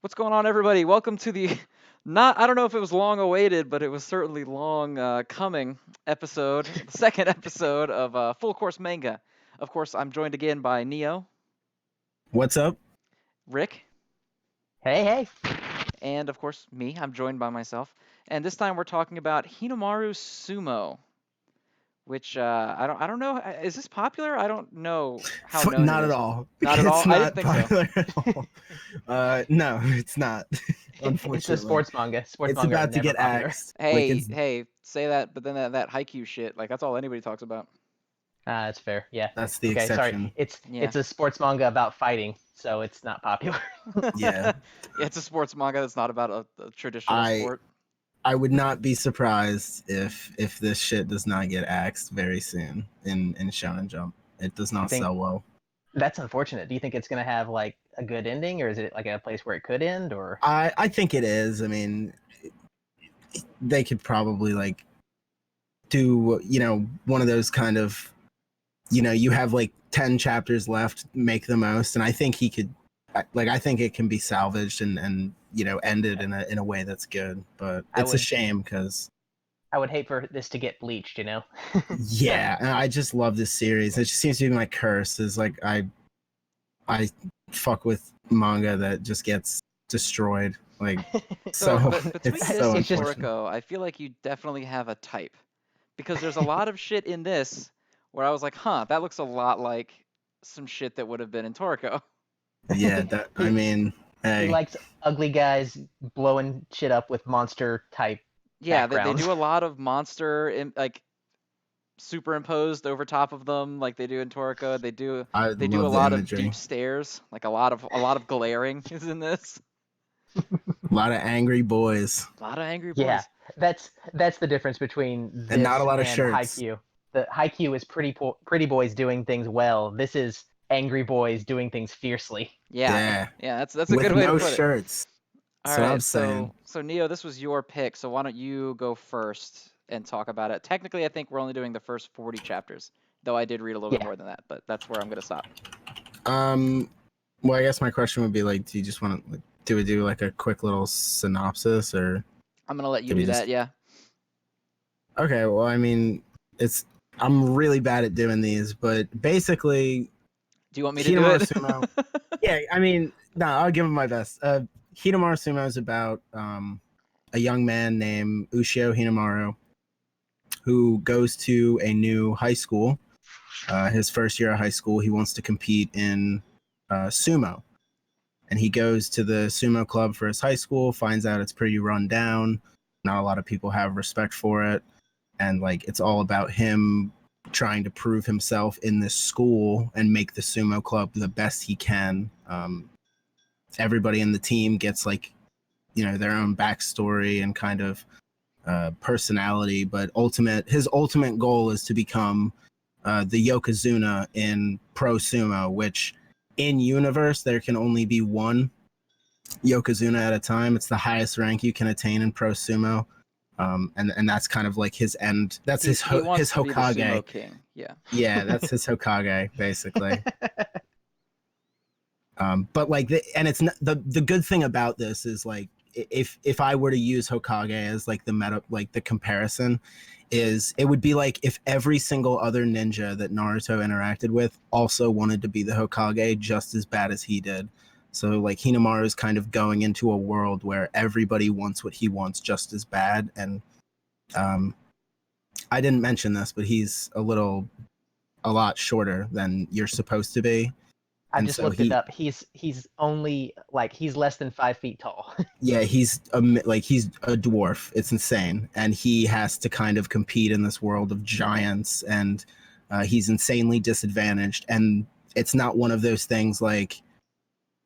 What's going on, everybody? Welcome to the not, I don't know if it was long awaited, but it was certainly long coming episode, the second episode of Full Course Manga. Of course, I'm joined again by Neo, What's up? Rick, Hey, hey. and of course me. I'm joined by myself. And this time we're talking about Hinomaru Sumo, which I don't know. Is this popular? I don't know how known it Not at is. all. Not at It's all? I didn't not think so. popular at all. No, it's not. Unfortunately, It's a sports manga. Sports it's manga are about to never get popular. axed. Like Hey, it's, hey, say that, but then that Haikyuu shit, like that's all anybody talks about. That's fair. Yeah. that's the Okay, sorry. exception. It's Yeah. it's a sports manga about fighting, so it's not popular. Yeah. Yeah, it's a sports manga that's not about a traditional I sport. I would not be surprised if this shit does not get axed very soon in Shonen Jump. It does not think- sell well. That's unfortunate. Do you think it's gonna have like a good ending, or is it like a place where it could end, or? I think it is. I mean, they could probably like do one of those kind of you have like 10 chapters left, make the most, and I think he could I think it can be salvaged and ended in a way that's good, but it's a shame because I would hate for this to get bleached, yeah, and I just love this series. It just seems to be my curse is like I fuck with manga that just gets destroyed, like so But between it's this so and unfortunate. Toriko, I feel like you definitely have a type. Because there's a lot of shit in this where I was like, huh, that looks a lot like some shit that would have been in Toriko. Yeah, that I mean, He hey, likes ugly guys blowing shit up with monster type. Yeah, they Backgrounds. do a lot of monster like superimposed over top of them, like they do in Toriko. They do I they do a love the lot of imagery. deep stares, like a lot of glaring is in this. A lot of angry boys. A lot of angry boys. Yeah, that's the difference between this And not a lot of and shirts. Haikyuu. The Haikyuu is pretty boys doing things well. This is angry boys doing things fiercely. Yeah, that's a With good way no to put it. shirts. All That's what I'm right, saying. so Neo, this was your pick, so why don't you go first and talk about it? Technically, I think we're only doing the first 40 chapters, though I did read a little bit Yeah. more than that, but that's where I'm gonna stop. Well, I guess my question would be like, do you just want to do we do like a quick little synopsis, or I'm gonna let you Do we do just- that, yeah. okay? Well, I mean, I'm really bad at doing these, but basically, Do you want me to do Hinomaru it? Sumo. Yeah, I mean, no, I'll give him my best. Hinomaru Sumo is about a young man named Ushio Hinomaru who goes to a new high school. His first year of high school, he wants to compete in sumo. And he goes to the sumo club for his high school, finds out it's pretty run down. Not a lot of people have respect for it. And like it's all about him trying to prove himself in this school and make the sumo club the best he can. Everybody in the team gets like, their own backstory and kind of personality, but his ultimate goal is to become the Yokozuna in pro sumo, which in universe there can only be one Yokozuna at a time. It's the highest rank you can attain in pro sumo, and that's kind of like his end. That's his wants to be the Hokage. sumo king, yeah. Yeah, that's his Hokage basically. But like, and it's not, the good thing about this is like, if I were to use Hokage as like the meta, like the comparison, is it would be like if every single other ninja that Naruto interacted with also wanted to be the Hokage just as bad as he did. So like Hinomaru is kind of going into a world where everybody wants what he wants just as bad. And I didn't mention this, but he's a lot shorter than you're supposed to be. I And just so looked it up. He's only like he's less than 5 feet tall. Yeah, he's a dwarf. It's insane, and he has to kind of compete in this world of giants, and he's insanely disadvantaged. And it's not one of those things like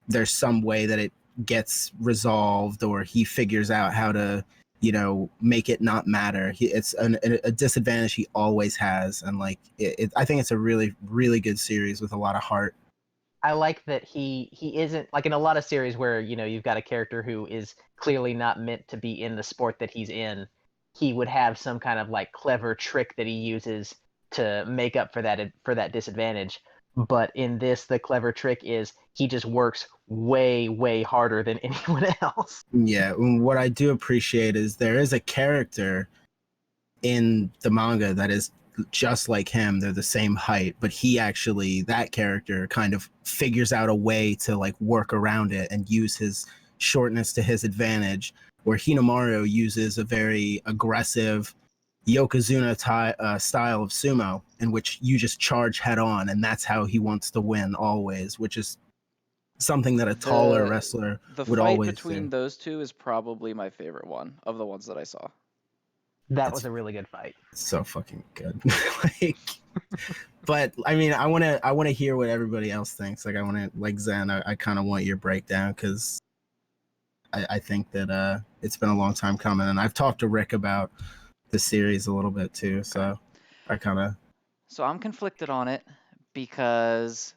there's some way that it gets resolved or he figures out how to make it not matter. It's a disadvantage he always has, and like I think it's a really, really good series with a lot of heart. I like that he isn't like in a lot of series where you've got a character who is clearly not meant to be in the sport that he's in. He would have some kind of like clever trick that he uses to make up for that disadvantage. But in this, the clever trick is he just works way harder than anyone else. Yeah, and what I do appreciate is there is a character in the manga that is just like him. They're the same height, but that character kind of figures out a way to like work around it and use his shortness to his advantage, where Hinomaru uses a very aggressive Yokozuna style of sumo in which you just charge head on, and that's how he wants to win always, which is something that a taller wrestler The would fight always between do. those two is probably my favorite one of the ones that I saw. That was a really good fight. So fucking good. Like, but I mean, I want to hear what everybody else thinks. Like, I want to, like Zen, I kind of want your breakdown, because I think that it's been a long time coming, and I've talked to Rick about the series a little bit too. So I kind of. So I'm conflicted on it because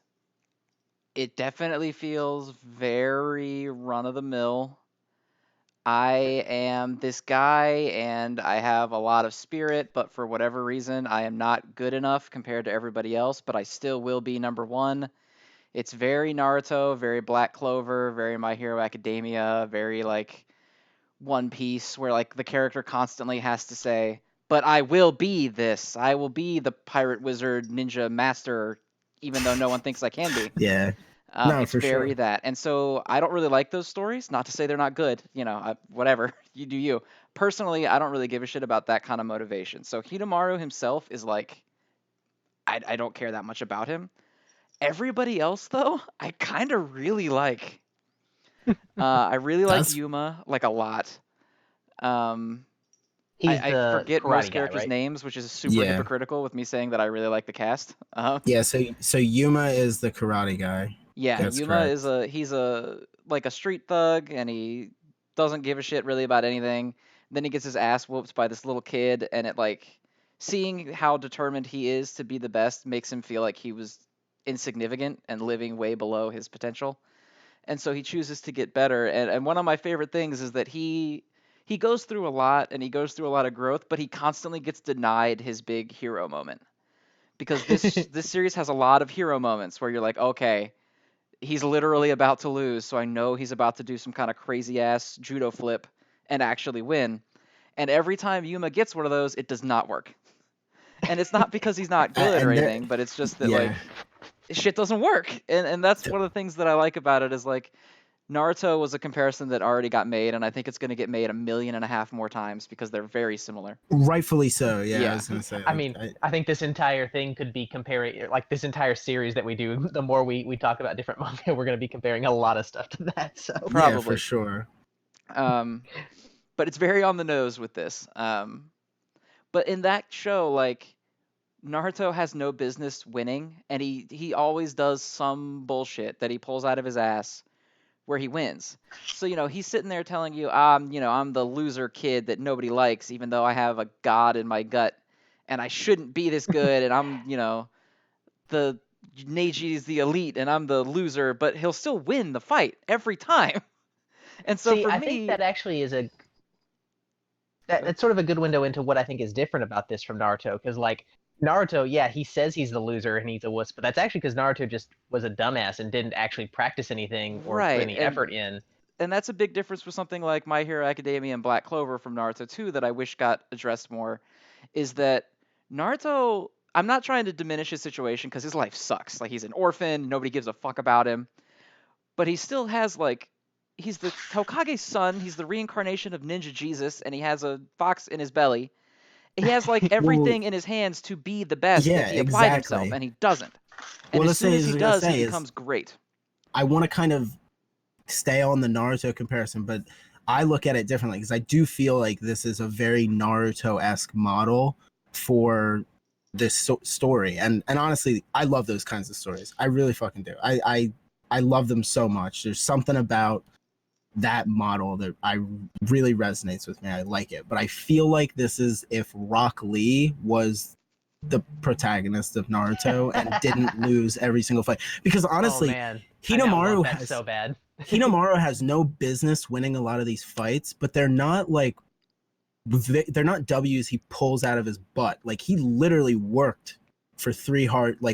it definitely feels very run of the mill. I am this guy and I have a lot of spirit, but for whatever reason, I am not good enough compared to everybody else, but I still will be number one. It's very Naruto, very Black Clover, very My Hero Academia, very like One Piece, where like the character constantly has to say, but I will be this. I will be the pirate wizard ninja master, even though no one thinks I can be. Yeah. No, It's for very sure. that. And so I don't really like those stories. Not to say they're not good. Whatever. You do you. Personally, I don't really give a shit about that kind of motivation. So Hinomaru himself is like, I don't care that much about him. Everybody else, though, I kind of really like. I really like That's Yuma, like a lot. Um, He's I the forget most karate guy, characters' right? names, which is super yeah. hypocritical with me saying that I really like the cast. Yeah, so Yuma is the karate guy. Yeah, That's Yuma is correct. he's a like a street thug and he doesn't give a shit really about anything. Then he gets his ass whooped by this little kid and it like seeing how determined he is to be the best makes him feel like he was insignificant and living way below his potential. And so he chooses to get better and one of my favorite things is that he goes through a lot and he goes through a lot of growth, but he constantly gets denied his big hero moment. Because this series has a lot of hero moments where you're like, okay, he's literally about to lose, so I know he's about to do some kind of crazy ass judo flip and actually win. And every time Yuma gets one of those, it does not work. And it's not because he's not good or And there, anything, but it's just that yeah, like shit doesn't work. And that's one of the things that I like about it is like Naruto was a comparison that already got made, and I think it's going to get made 1.5 million more times because they're very similar. rightfully so. Yeah, I Yeah. was gonna say, I like, mean, I think this entire thing could be comparing, like this entire series that we do. The more we talk about different manga, we're going to be comparing a lot of stuff to that. So yeah, for Probably. sure. Um, but it's very on the nose with this. But in that show, like Naruto has no business winning, and he always does some bullshit that he pulls out of his ass where he wins. So he's sitting there telling you, I'm the loser kid that nobody likes, even though I have a god in my gut, and I shouldn't be this good, and I'm the Neji is the elite, and I'm the loser, but he'll still win the fight every time. And so see, for I think me, that actually is that's sort of a good window into what I think is different about this from Naruto, because like Naruto, yeah, he says he's the loser and he's a wuss, but that's actually because Naruto just was a dumbass and didn't actually practice anything or put right, any and effort in. that's a big difference with something like My Hero Academia and Black Clover from Naruto 2 that I wish got addressed more is that Naruto, I'm not trying to diminish his situation because his life sucks. Like he's an orphan, nobody gives a fuck about him, but he still has like he's the Hokage's son, he's the reincarnation of Ninja Jesus and he has a fox in his belly. He has like Well, everything in his hands to be the best if yeah, he applied himself exactly. and he doesn't. And Well, as let's soon say, as as I he was gonna does, he say is, becomes great. I want to kind of stay on the Naruto comparison, but I look at it differently because I do feel like this is a very Naruto-esque model for this story, and honestly, I love those kinds of stories. I really fucking do. I love them so much. There's something about that model that I really resonates with me. I like it, but I feel like this is if Rock Lee was the protagonist of Naruto and didn't lose every single fight. Because Oh honestly, man, I now love Hinomaru that has so bad. Hinomaru has no business winning a lot of these fights, but they're not like they're not W's he pulls out of his butt. Like he literally worked for 3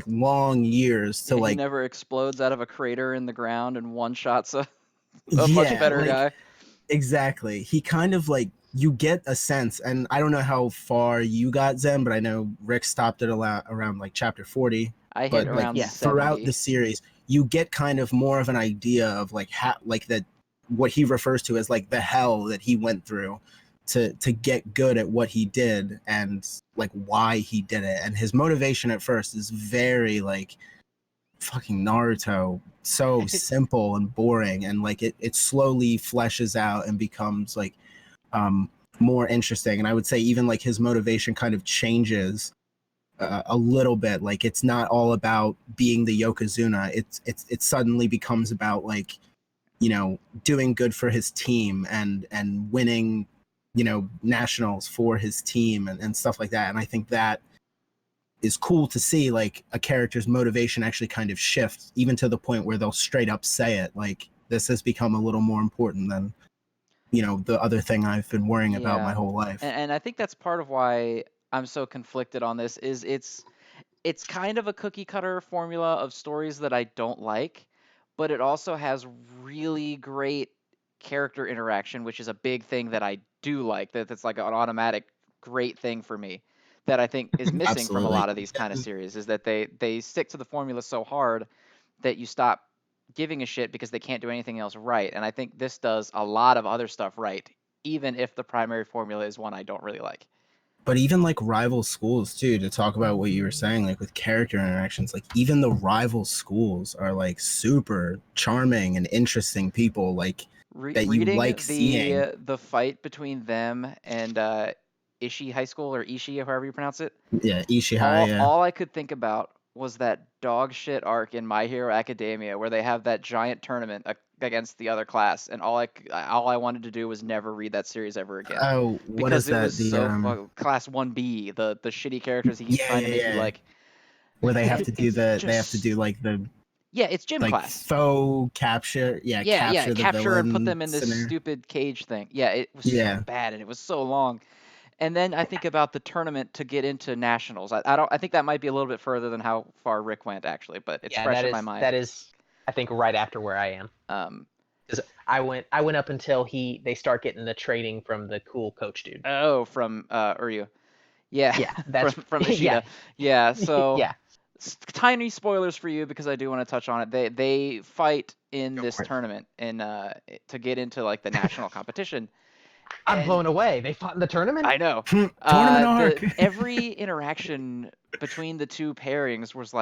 long years to he never explodes out of a crater in the ground and one shots a much yeah, better guy. exactly. He kind of you get a sense, and I don't know how far you got, Zen, but I know Rick stopped it around chapter 40. I hit But around yeah. 70. throughout the series, you get kind of more of an idea of that what he refers to as the hell that he went through to get good at what he did, and why he did it. And his motivation at first is very fucking Naruto, so simple and boring, and it slowly fleshes out and becomes more interesting. And I would say even his motivation kind of changes a little bit. It's not all about being the Yokozuna. It suddenly becomes about doing good for his team and winning nationals for his team and stuff like that. And I think that is cool to see a character's motivation actually kind of shift, even to the point where they'll straight up say it, this has become a little more important than the other thing I've been worrying about my whole life. And I think that's part of why I'm so conflicted on this. Is it's kind of a cookie cutter formula of stories that I don't like, but it also has really great character interaction, which is a big thing that I do like. That's an automatic great thing for me that I think is missing from a lot of these kind of series, is that they stick to the formula so hard that you stop giving a shit because they can't do anything else right. And I think this does a lot of other stuff right, even if the primary formula is one I don't really like. But even rival schools too, to talk about what you were saying, with character interactions, even the rival schools are super charming and interesting people, that you Reading seeing. the fight between them and Ishii High School, or Ishii, or however you pronounce it. Yeah, Ishihara. All I could think about was that dog shit arc in My Hero Academia where they have that giant tournament against the other class, and all I wanted to do was never read that series ever again. Oh, what because is that? It was class 1B, the shitty characters he's trying to make you like. Where they have to do the yeah, it's gym class. Faux capture. Capture and put them in this scenario. stupid cage thing. Yeah, it was so bad and it was so long. And then I think about the tournament to get into nationals. I think that might be a little bit further than how far Rick went actually, but it's fresh in my mind. That is, I think, right after where I am. Because I went up until they start getting the trading from the cool coach dude. Oh, from Uryu. Yeah, that's from Ishida. Yeah, so yeah. Tiny spoilers for you because I do want to touch on it. They fight in this tournament and to get into the national competition. I'm blown away. They fought in the tournament? I know. Tournament arc. Every interaction between the two pairings was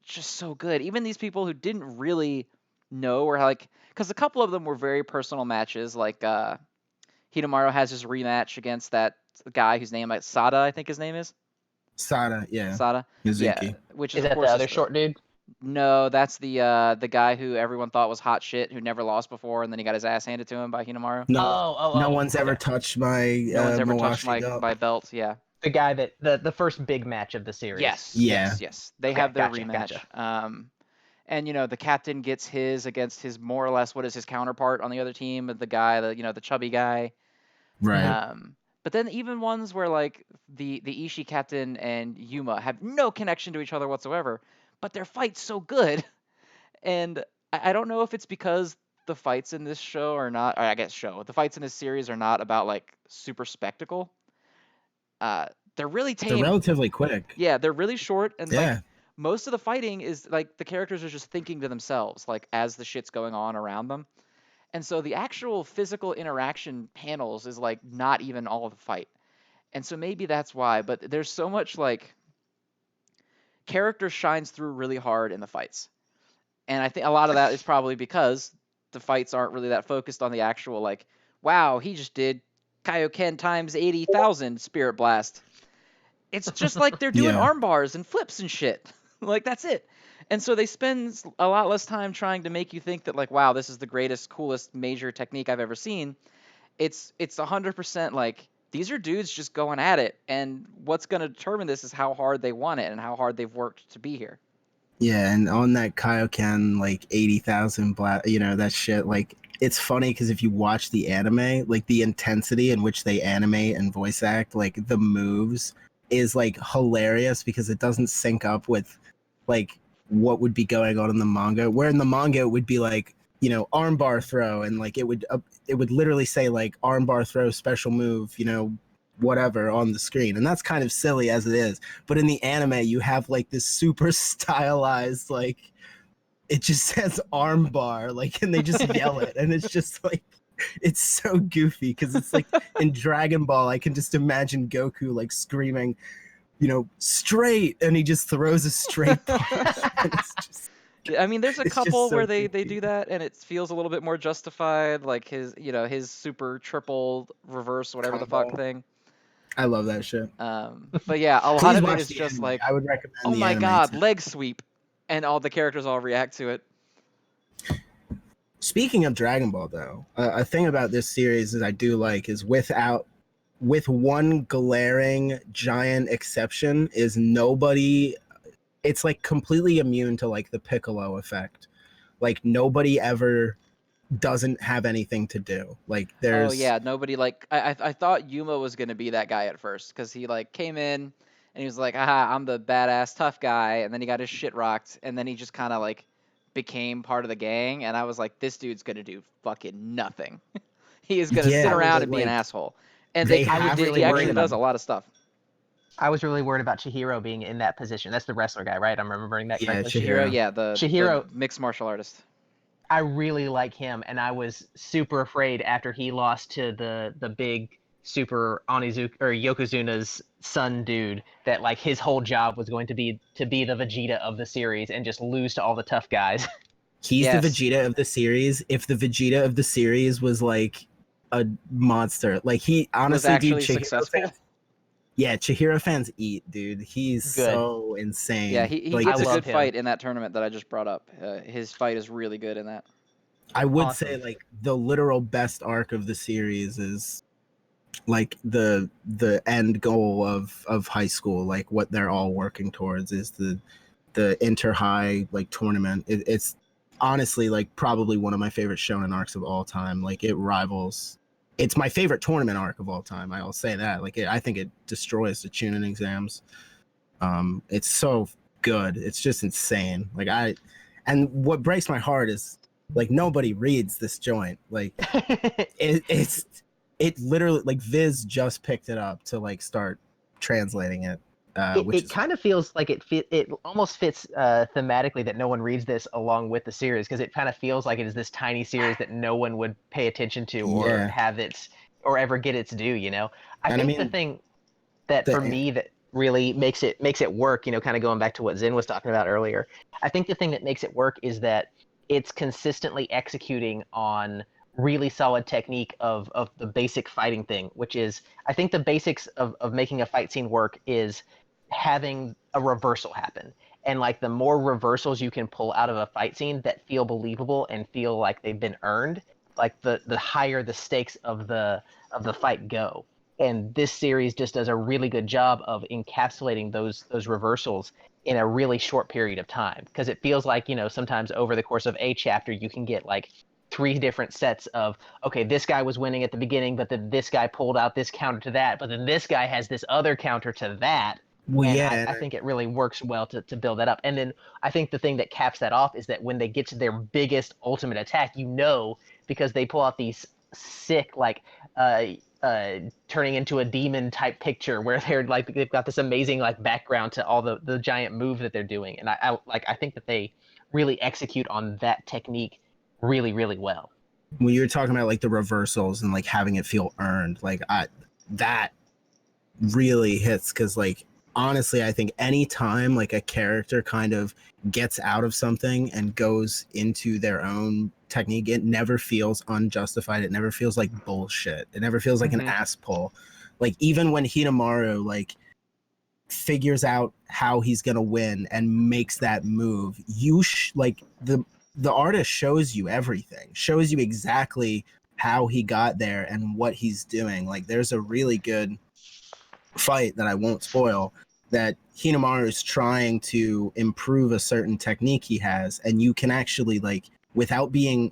just so good. Even these people who didn't really know, or because a couple of them were very personal matches. Hinomaru has his rematch against that guy whose name Sada, I think his name is. Sada, yeah. Sada. Mizuki. Yeah, which is that of course the other short dude? No, that's the guy who everyone thought was hot shit, who never lost before, and then he got his ass handed to him by Hinomaru. No one's ever touched my No one's ever touched belt. my belt. Yeah. The guy that the first big match of the series. Yes. They have their gotcha, rematch. Gotcha. And the captain gets his against his more or less what is his counterpart on the other team, the guy, the chubby guy. Right. But then even ones where the Ishii captain and Yuma have no connection to each other whatsoever, but their fight's so good. And I don't know if it's because the fights in this show are not, or I guess the fights in this series are not about super spectacle. They're really tame. They're relatively quick. Yeah, they're really short, and most of the fighting is the characters are just thinking to themselves as the shit's going on around them. And so the actual physical interaction panels is not even all of the fight. And so maybe that's why, but there's so much character shines through really hard in the fights. And I think a lot of that is probably because the fights aren't really that focused on the actual wow, he just did Kaioken times 80,000 Spirit Blast. It's just they're doing arm bars and flips and shit. That's it. And so they spend a lot less time trying to make you think that wow, this is the greatest, coolest major technique I've ever seen. It's 100% these are dudes just going at it, and what's going to determine this is how hard they want it and how hard they've worked to be here. Yeah, and on that Kaioken 80,000 that shit, it's funny because if you watch the anime, the intensity in which they animate and voice act the moves, is like hilarious because it doesn't sync up with like what would be going on in the manga. Where in the manga it would be like, you know, armbar throw, and like it would literally say like armbar throw special move, you know, whatever on the screen, and that's kind of silly as it is. But in the anime, you have like this super stylized, like it just says armbar, like, and they just yell it, and it's just like, it's so goofy because it's like in Dragon Ball, I can just imagine Goku like screaming, you know, straight, and he just throws a straight punch. And it's just, I mean, there's a it's just couple so where they goofy. do that, and it feels a little bit more justified, like his super triple reverse whatever the fuck Combo. thing. I love that shit. But yeah, a lot Please of it watch is the just anime. like, I would recommend oh the my anime god, too. leg sweep, and all the characters all react to it. Speaking of Dragon Ball, though, a thing about this series that I do like is with one glaring giant exception is nobody. It's like completely immune to like the Piccolo effect. Like nobody ever doesn't have anything to do. Like Oh there's yeah, nobody like I thought Yuma was gonna be that guy at first because he like came in and he was like, aha, I'm the badass tough guy, and then he got his shit rocked, and then he just kind of like became part of the gang, and I was like, this dude's gonna do fucking nothing. He is gonna sit yeah, around but and be an like asshole. And they they kind of have really did. He to actually worried win. does a lot of stuff. I was really worried about Chihiro being in that position. That's the wrestler guy, right? I'm remembering that Yeah, correctly. Chihiro, Chihiro. yeah, the Chihiro, mixed martial artist. I really like him, and I was super afraid after he lost to the big super Onizuka or Yokozuna's son dude that like his whole job was going to be the Vegeta of the series and just lose to all the tough guys. He's the Yes, Vegeta of the series. If the Vegeta of the series was like a monster, like he was honestly, dude, actually Chihiro successful. fans, yeah, Chihiro fans eat, dude. He's Good. so Yeah, insane. he Like I gets a the, love good him. fight in that tournament that I just brought up. His fight is really good in that. I would say Awesome. like the literal best arc of the series is like the end goal of high school, like what they're all working towards is the inter high like tournament. It's honestly like probably one of my favorite shonen arcs of all time. Like it rivals. It's my favorite tournament arc of all time. I'll say that. Like I think it destroys the Chunin exams. It's so good. It's just insane. And what breaks my heart is like nobody reads this joint. Like it literally like Viz just picked it up to like start translating it, which it is kind of feels like it almost fits thematically that no one reads this along with the series because it kind of feels like it is this tiny series that no one would pay attention to or yeah. have its or ever get its due, you know. I And I think the mean thing that for the me that really makes it work, you know, kind of going back to what Zen was talking about earlier. I think the thing that makes it work is that it's consistently executing on really solid technique of the basic fighting thing, which is I think the basics of making a fight scene work is having a reversal happen. And like the more reversals you can pull out of a fight scene that feel believable and feel like they've been earned, like the higher the stakes of the fight go. And this series just does a really good job of encapsulating those reversals in a really short period of time because it feels like, you know, sometimes over the course of a chapter you can get like three different sets of okay, this guy was winning at the beginning, but then this guy pulled out this counter to that, but then this guy has this other counter to that. well And yeah, I think it really works well to build that up. And then I think the thing that caps that off is that when they get to their biggest ultimate attack, you know, because they pull out these sick like uh turning into a demon type picture where they're like they've got this amazing like background to all the giant move that they're doing. And I think that they really execute on that technique really, really well. when you're talking about like the reversals and like having it feel earned, like that really hits because like honestly I think anytime like a character kind of gets out of something and goes into their own technique, it never feels unjustified, it never feels like bullshit, it never feels like an ass pull. Like even when Hinomaru like figures out how he's gonna win and makes that move, like the artist shows you everything, shows you exactly how he got there and what he's doing. Like there's a really good fight that I won't spoil that Hinomaru is trying to improve a certain technique he has, and you can actually like without getting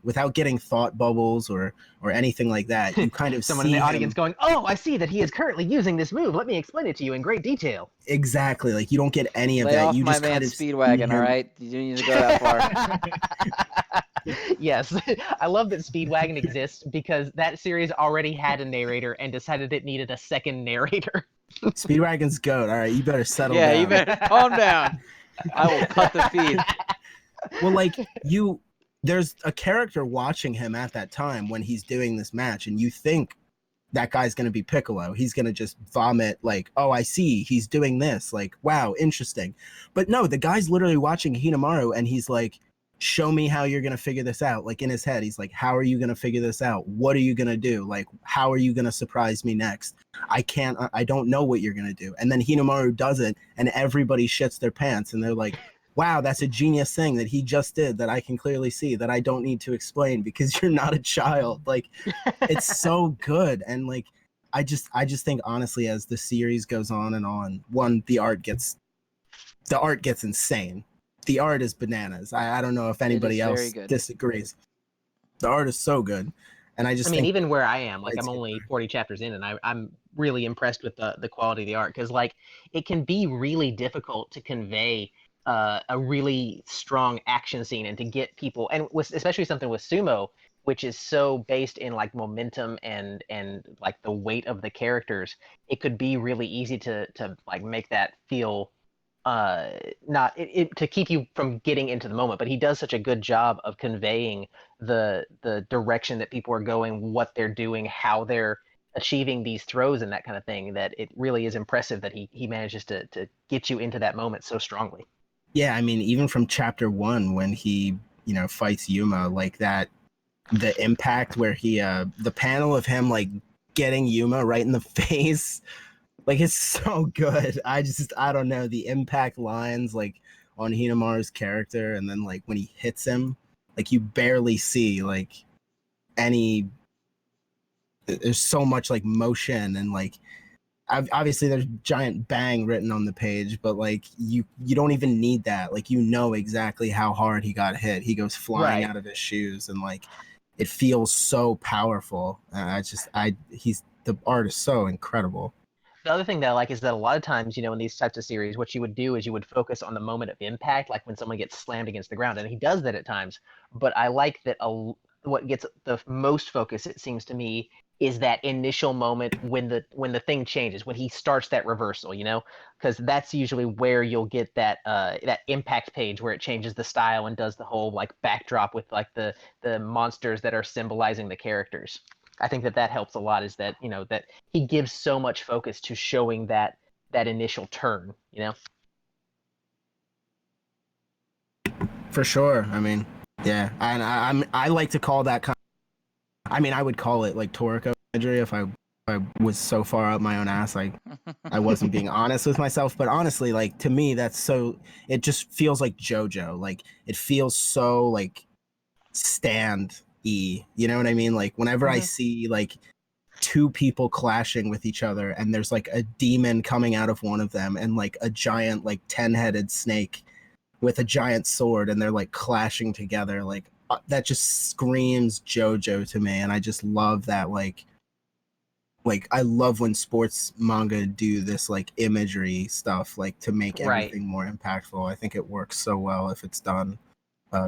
thought bubbles or anything like that. You kind of Someone see in the audience him going, "Oh, I see that he is currently using this move. Let me explain it to you in great detail." exactly. Like you don't get any of Lay that. off You my just man kind of see Speedwagon, all him. right? You don't need to go that far. Yes, I love that Speedwagon exists because that series already had a narrator and decided it needed a second narrator. Speedwagon's goat. All right, you better settle Yeah, down. you better calm down. I will cut the feed. Well, like there's a character watching him at that time when he's doing this match, and you think that guy's going to be Piccolo. He's going to just vomit like, oh, I see, he's doing this. Like, wow, interesting. But no, the guy's literally watching Hinomaru, and he's like, show me how you're going to figure this out. Like in his head, he's like, how are you going to figure this out? What are you going to do? Like, how are you going to surprise me next? I don't know what you're going to do. And then Hinomaru does it, and everybody shits their pants, and they're like, wow, that's a genius thing that he just did that I can clearly see that I don't need to explain because you're not a child. Like, it's so good. And like, I just think honestly, as the series goes on and on, the art gets insane. The art is bananas. I don't know if anybody very else good. disagrees. The art is so good. And I mean, think even where I am, like I'm it's only 40 chapters in, and I'm really impressed with the quality of the art because like it can be really difficult to convey a really strong action scene and to get people, and especially something with sumo, which is so based in like momentum and like the weight of the characters. It could be really easy to like make that feel not to keep you from getting into the moment. But he does such a good job of conveying the direction that people are going, what they're doing, how they're achieving these throws and that kind of thing, that it really is impressive that he manages to get you into that moment so strongly. Yeah, I mean, even from chapter 1 when he, fights Yuma, like that, the impact where he the panel of him like getting Yuma right in the face, like it's so good. I don't know, the impact lines like on Hinomaru's character, and then like when he hits him, like you barely see like any, there's so much like motion, and like obviously there's giant bang written on the page, but like you don't even need that. Like exactly how hard he got hit. He goes flying out of his shoes, and like it feels so powerful. The art is so incredible. The other thing that I like is that a lot of times, in these types of series, what you would do is you would focus on the moment of impact, like when someone gets slammed against the ground, and he does that at times. But I like that what gets the most focus, it seems to me, is that initial moment when the thing changes, when he starts that reversal, because that's usually where you'll get that that impact page where it changes the style and does the whole like backdrop with like the monsters that are symbolizing the characters. I think that helps a lot, is that that he gives so much focus to showing that initial turn. For sure. I mean, yeah, and I like to call that kind I mean, I would call it like Toriko imagery if I was so far up my own ass I wasn't being honest with myself. But honestly, like to me, it just feels like JoJo. Like it feels so like stand-y. You know what I mean? Like whenever I see like two people clashing with each other, and there's like a demon coming out of one of them, and like a giant like 10-headed snake with a giant sword, and they're like clashing together, like that just screams JoJo to me. And I just love that like I love when sports manga do this like imagery stuff, like to make everything more impactful. I think it works so well if it's done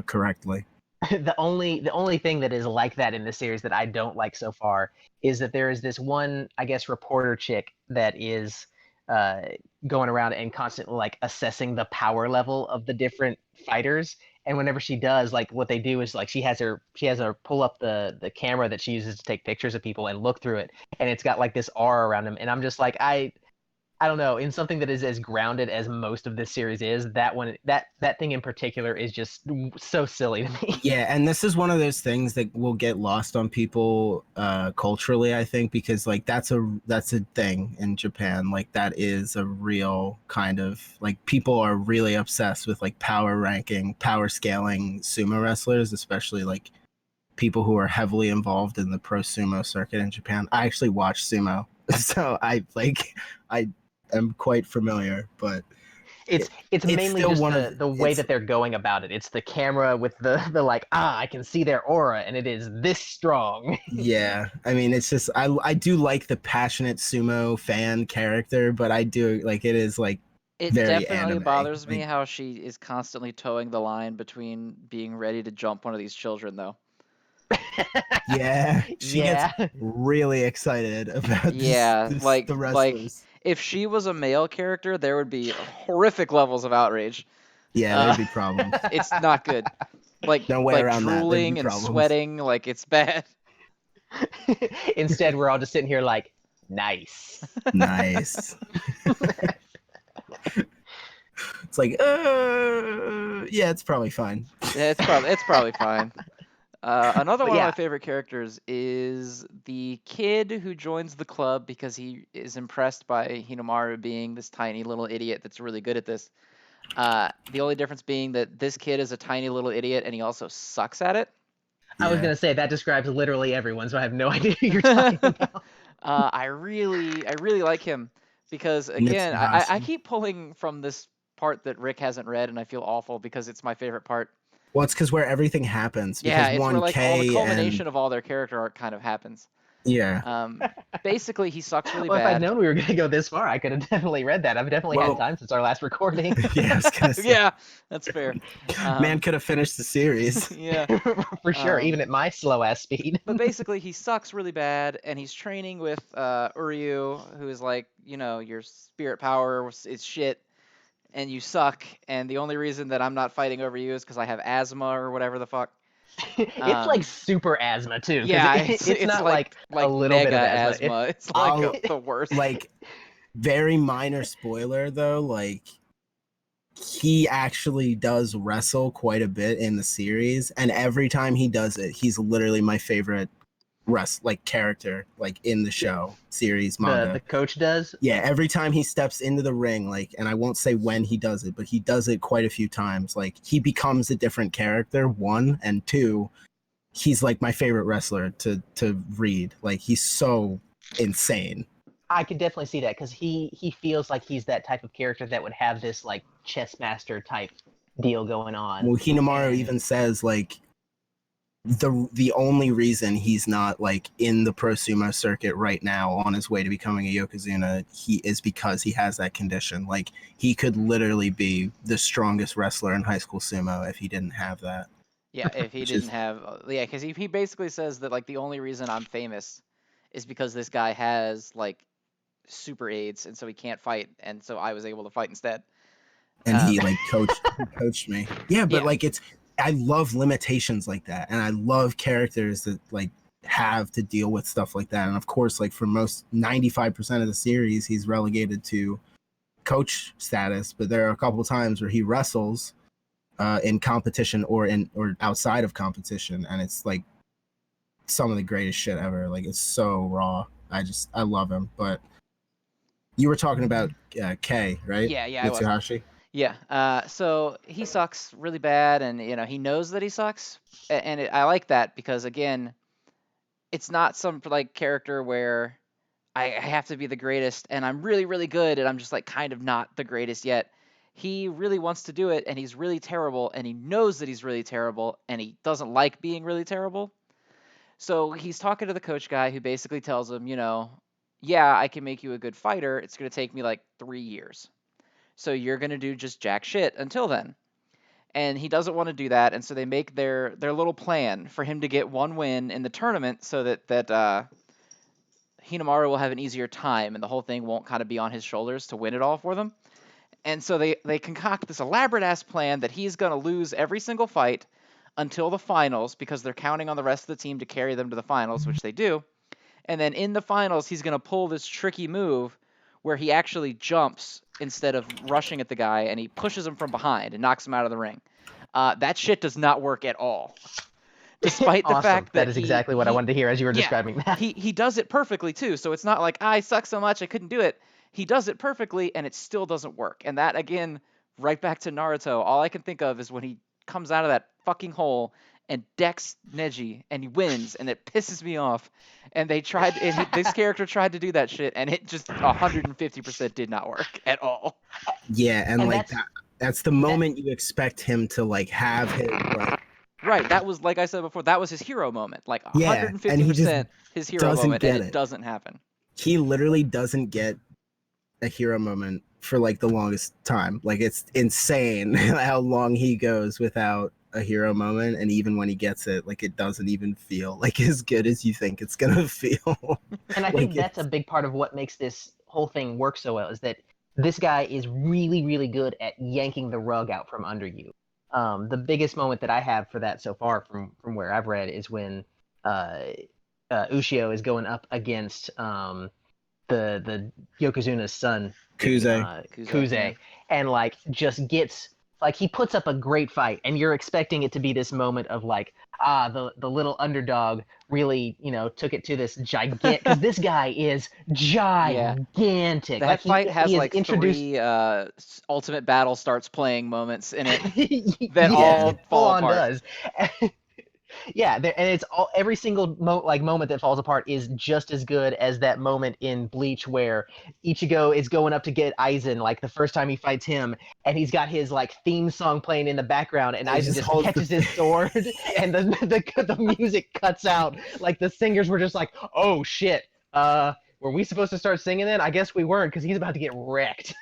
correctly. The only thing that is like that in the series that I don't like so far is that there is this one, I guess, reporter chick that is going around and constantly like assessing the power level of the different fighters. And whenever she does, like what they do is like she has her pull up the camera that she uses to take pictures of people and look through it, and it's got like this aura around them. And I'm just like, I don't know, in something that is as grounded as most of this series is, that thing in particular is just so silly to me. Yeah, and this is one of those things that will get lost on people culturally, I think, because like that's a thing in Japan. Like that is a real kind of like, people are really obsessed with like power ranking, power scaling sumo wrestlers, especially like people who are heavily involved in the pro sumo circuit in Japan. I actually watch sumo, so I am quite familiar. But It's it's mainly still just one the of way it's that they're going about it. It's the camera with the like, I can see their aura and it is this strong. yeah. I mean, it's just I do like the passionate sumo fan character, but I do like it is like It very definitely anime. bothers me Like how she is constantly towing the line between being ready to jump one of these children, though. yeah, she gets Yeah. really excited about Yeah, the like wrestlers. if she was a male character, there would be horrific levels of outrage. Yeah, Uh, there'd be problems. it's not good. No way Like around that. There'd be drooling and problems. sweating, like it's bad. Instead, we're all just sitting here like, nice. Nice. It's like, yeah, it's probably fine. Yeah, it's probably fine. Another But one of my yeah, favorite characters is the kid who joins the club because he is impressed by Hinomaru being this tiny little idiot that's really good at this. The only difference being that this kid is a tiny little idiot and he also sucks at it. I was Yeah. gonna say that describes literally everyone, so I have no idea who you're talking about. I really like him because again, I Mitsuhashi. keep pulling from this part that Rick hasn't read, and I feel awful because it's my favorite part. Well, it's because where everything happens. Yeah, Because it's where one like all the K and culmination of all their character arc kind of happens. yeah. Um, Basically, he sucks really Well, if I'd bad. known we were gonna go this far, I could have definitely read that. I've definitely had Well, time since our last recording. yeah, I was gonna say, Yeah, that's fair. man could have finished the series. Yeah. For sure, even Um, at my slow ass speed. but basically, he sucks really bad, and he's training with Uryu, who is like, your spirit power is shit, and you suck, and the only reason that I'm not fighting over you is because I have asthma or whatever the fuck. It's like super asthma too, because Yeah, it's it's not like a like little bit mega of asthma. asthma. It's like I'll the worst. like very minor spoiler though, like he actually does wrestle quite a bit in the series, and every time he does it, he's literally my favorite character like in the show series the manga. coach does. Yeah, every time he steps into the ring, like, and I won't say when he does it, but he does it quite a few times. Like, he becomes a different character, one, and two, he's like my favorite wrestler to read. Like, he's so insane. I could definitely see that because he feels like he's that type of character that would have this like chess master type deal going on. Well, Hinomaru And even says like the only reason he's not like in the pro sumo circuit right now on his way to becoming a Yokozuna, he is because he has that condition. Like he could literally be the strongest wrestler in high school sumo if he didn't have that. Yeah, if he Which didn't is have, yeah, because he basically says that like the only reason I'm famous is because this guy has like super AIDS, and so he can't fight, and so I was able to fight instead. and he like coached me. Yeah, but Yeah, like I love limitations like that, and I love characters that like have to deal with stuff like that. And of course, like for most 95% of the series, he's relegated to coach status, but there are a couple of times where he wrestles in competition or outside of competition, and it's like some of the greatest shit ever. Like it's so raw. I love him. But you were talking about K, right? yeah, I was. Mitsuhashi. Yeah, so he sucks really bad, and he knows that he sucks, and I like that because again, it's not some like character where I have to be the greatest, and I'm really really good, and I'm just like kind of not the greatest yet. He really wants to do it, and he's really terrible, and he knows that he's really terrible, and he doesn't like being really terrible. So he's talking to the coach guy who basically tells him, yeah, I can make you a good fighter. It's going to take me like 3 years. So you're going to do just jack shit until then. And he doesn't want to do that. And so they make their little plan for him to get one win in the tournament so that Hinomaru will have an easier time and the whole thing won't kind of be on his shoulders to win it all for them. And so they concoct this elaborate ass plan that he's going to lose every single fight until the finals because they're counting on the rest of the team to carry them to the finals, which they do. And then in the finals, he's going to pull this tricky move where he actually jumps instead of rushing at the guy, and he pushes him from behind and knocks him out of the ring. That shit does not work at all. Despite the awesome. fact that is exactly what I wanted to hear as you were yeah, describing that. he does it perfectly too. So it's not like I suck so much I couldn't do it. He does it perfectly, and it still doesn't work. And that again, right back to Naruto. All I can think of is when he comes out of that fucking hole and decks Neji, and he wins, and it pisses me off. And they tried, this character tried to do that shit, and it just 150% did not work at all. Yeah, and And like that's the moment you expect him to like have his like Right, that was, like I said before, that was his hero moment. Like yeah, and he just 150% his hero doesn't moment, and get it it. doesn't happen. He literally doesn't get a hero moment for like the longest time. Like it's insane how long he goes without a hero moment, and even when he gets it, like it doesn't even feel like as good as you think it's gonna feel. And I Like think that's a big part of what makes this whole thing work so well is that this guy is really, really good at yanking the rug out from under you. The biggest moment that I have for that so far, from where I've read, is when uh, Ushio is going up against the Yokozuna's son, Kuze. Kuze, yeah. and like just gets like he puts up a great fight, and you're expecting it to be this moment of like the little underdog really took it to this gigantic because this guy is Yeah. gigantic. That Like fight has he is like introduced. 3 Ultimate Battle starts playing moments in it that Yes, all it full fall on apart. does. Yeah, and it's all every single moment that falls apart is just as good as that moment in Bleach where Ichigo is going up to get Aizen like the first time he fights him, and he's got his like theme song playing in the background, and And he Aizen just just holds catches the- his sword, and the music cuts out. Like the singers were just like, "Oh shit, were we supposed to start singing then? I guess we weren't because he's about to get wrecked."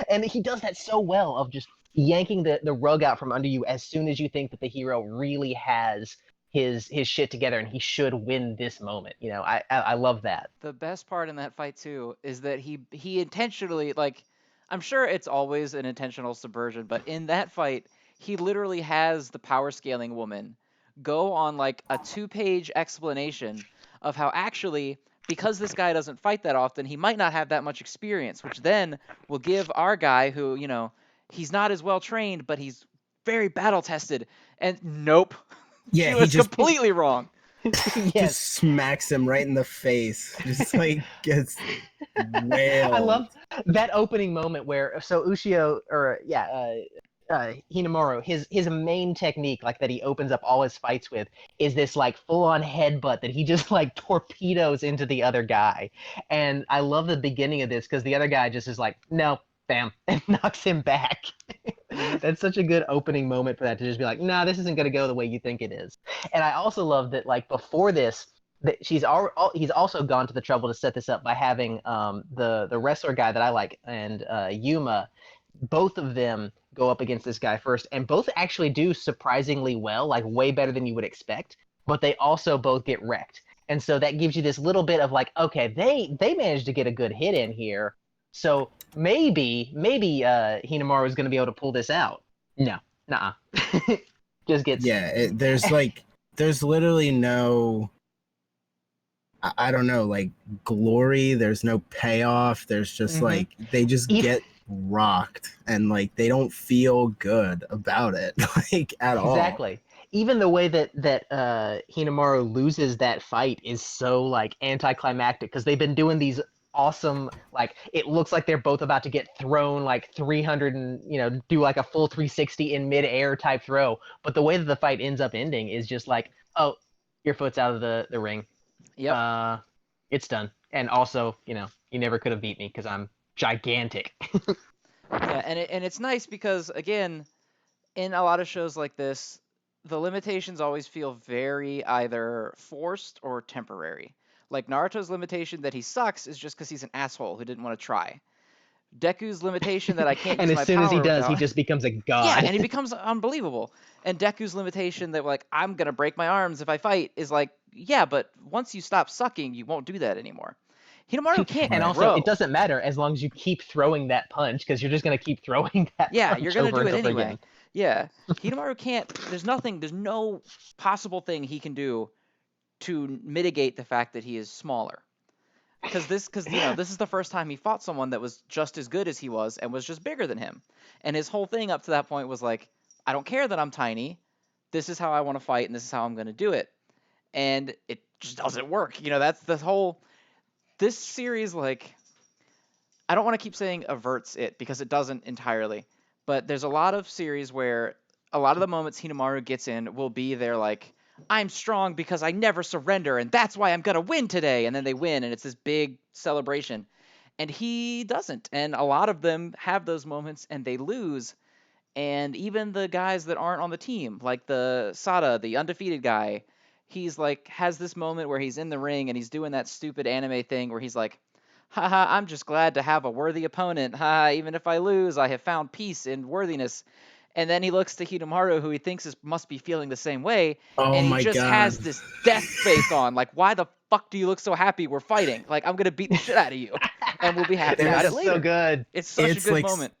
And he does that so well of just yanking the rug out from under you as soon as you think that the hero really has his shit together and he should win this moment. I love that. The best part in that fight too is that he intentionally, like, I'm sure it's always an intentional subversion, but in that fight he literally has the power scaling woman go on like a 2-page explanation of how actually, because this guy doesn't fight that often, he might not have that much experience, which then will give our guy who, he's not as well trained, but he's very battle tested. And nope. Yeah, She he was just completely wrong. Yes. smacks him right in the face. Just like gets I wailed. love that opening moment where Ushio or Hinomaru, his main technique, like that he opens up all his fights with, is this like full on headbutt that he just like torpedoes into the other guy. And I love the beginning of this because the other guy just is like, no, bam, and knocks him back. That's such a good opening moment for that to just be like, nah, this isn't gonna go the way you think it is. And I also love that like before this, that he's also gone to the trouble to set this up by having the wrestler guy that I like and Yuma, both of them go up against this guy first, and both actually do surprisingly well, like way better than you would expect. But they also both get wrecked, and so that gives you this little bit of like, okay, they managed to get a good hit in here, so maybe Hinamaru is going to be able to pull this out. No, nah, just gets Yeah, there's literally no I don't know, like glory, there's no payoff, there's just like they just get rocked and like they don't feel good about it like at all. Exactly. Even the way that Hinamaru loses that fight is so like anticlimactic because they've been doing these awesome like it looks like they're both about to get thrown like 300 and do like a full 360 in midair type throw, but the way that the fight ends up ending is just like, oh, your foot's out of the ring. Yep. It's done. And also, you never could have beat me because I'm gigantic. Yeah, and it's nice because again, in a lot of shows like this, the limitations always feel very either forced or temporary. Like Naruto's limitation that he sucks is just because he's an asshole who didn't want to try. Deku's limitation that I can't And use as my soon as he power does, he without. just becomes a Yeah, god. and he becomes unbelievable. And Deku's limitation that like I'm gonna break my arms if I fight is like, yeah, but once you stop sucking, you won't do that anymore. Hinomaru can't And Right. also, it grow. doesn't matter as long as you keep throwing that punch because you're just going to keep throwing that Yeah, you're punch gonna over do and it over anyway. again. Yeah, Hinomaru can't. There's no possible thing he can do to mitigate the fact that he is smaller. Because this is the first time he fought someone that was just as good as he was and was just bigger than him. And his whole thing up to that point was like, I don't care that I'm tiny. This is how I want to fight, and this is how I'm going to do it. And it just doesn't work. That's the whole. This series, like, I don't want to keep saying averts it because it doesn't entirely. But there's a lot of series where a lot of the moments Hinamaru gets in will be there like, I'm strong because I never surrender, and that's why I'm gonna win today. And then they win, and it's this big celebration. And he doesn't. And a lot of them have those moments, and they lose. And even the guys that aren't on the team, like the Sada, the undefeated guy, he's like has this moment where he's in the ring and he's doing that stupid anime thing where he's like, haha, I'm just glad to have a worthy opponent. Haha, even if I lose, I have found peace in worthiness. And then he looks to Hinomaru, who he thinks must be feeling the same way, Oh and he my just god. has this death face on. Like, why the fuck do you look so happy? We're fighting. Like, I'm gonna beat the shit out of you, and we'll be happy God, about it that's so later. good. It's such a It's good like moment.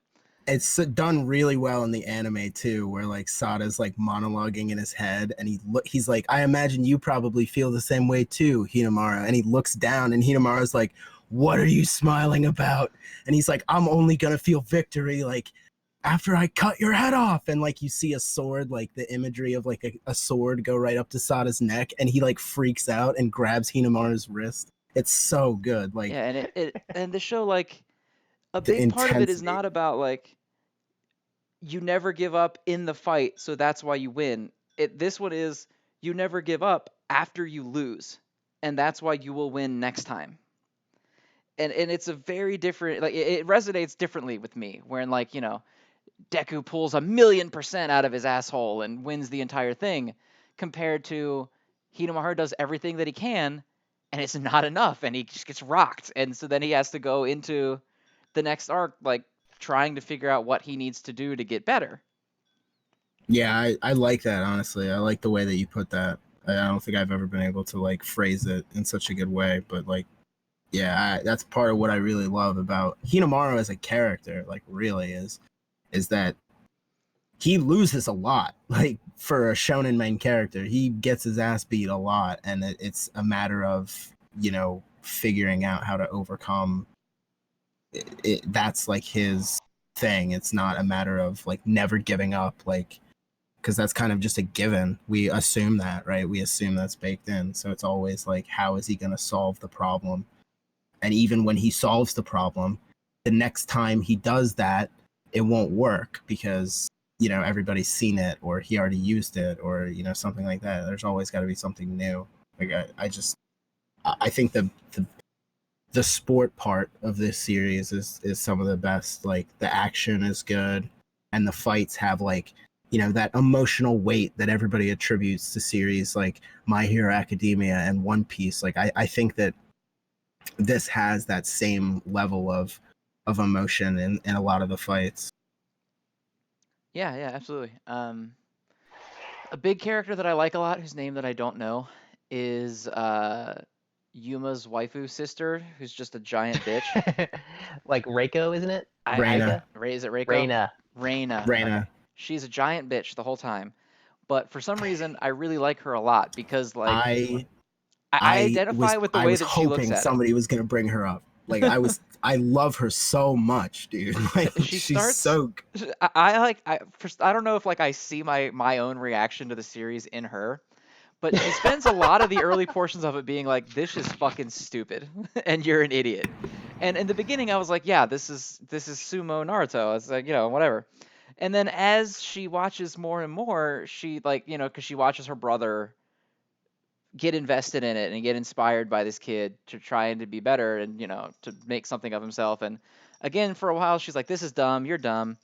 it's done really well in the anime too, where like Sada's like monologuing in his head, and he's like, I imagine you probably feel the same way too, Hinamaru. And he looks down, and Hinamaru's like, what are you smiling about? And he's like, I'm only gonna feel victory like after I cut your head off. And like you see a sword, like the imagery of like a sword go right up to Sada's neck, and he like freaks out and grabs Hinamaru's wrist. It's so good, like Yeah, and and the show, like, a the big part of it is intensity. not about like you never give up in the fight, so that's why you win. This one is you never give up after you lose, and that's why you will win next time. And it's a very different, like, it resonates differently with me, wherein, like, Deku pulls 1,000,000% out of his asshole and wins the entire thing, compared to Hinomaru does everything that he can, and it's not enough, and he just gets rocked, and so then he has to go into the next arc, like, trying to figure out what he needs to do to get better. Yeah, I like that, honestly. I like the way that you put that. I don't think I've ever been able to like phrase it in such a good way, but like, yeah, that's part of what I really love about Hinomaru as a character. Like, really is that he loses a lot. Like for a shonen main character, he gets his ass beat a lot, and it's a matter of figuring out how to overcome it. That's like his thing. It's not a matter of like never giving up, like because that's kind of just a given. We assume that, right? We assume that's baked in. So it's always like, how is he going to solve the problem? And even when he solves the problem, the next time he does that, it won't work because, everybody's seen it or he already used it or, something like that. There's always got to be something new. Like, I think the sport part of this series is some of the best. Like, the action is good and the fights have like, that emotional weight that everybody attributes to series like My Hero Academia and One Piece. Like I think that this has that same level of emotion in a lot of the fights. Yeah, absolutely. A big character that I like a lot, whose name that I don't know, is Yuma's waifu sister, who's just a giant bitch. Like Reiko, isn't it? Reina. Is it Reiko? Reina. Reina. Okay. Reina. She's a giant bitch the whole time. But for some reason, I really like her a lot because, like, I I identify with the I way was that she looks hoping at it. somebody was gonna bring her up. Like I love her so much, dude. Like She she's starts. so I don't know if like I see my own reaction to the series in her, but she spends a lot of the early portions of it being like, this is fucking stupid and you're an idiot. And in the beginning I was like, yeah, this is sumo Naruto. It's like, whatever. And then as she watches more and more, she, like, cuz she watches her brother get invested in it and get inspired by this kid to try and to be better and, to make something of himself. And again, for a while she's like, this is dumb, you're dumb.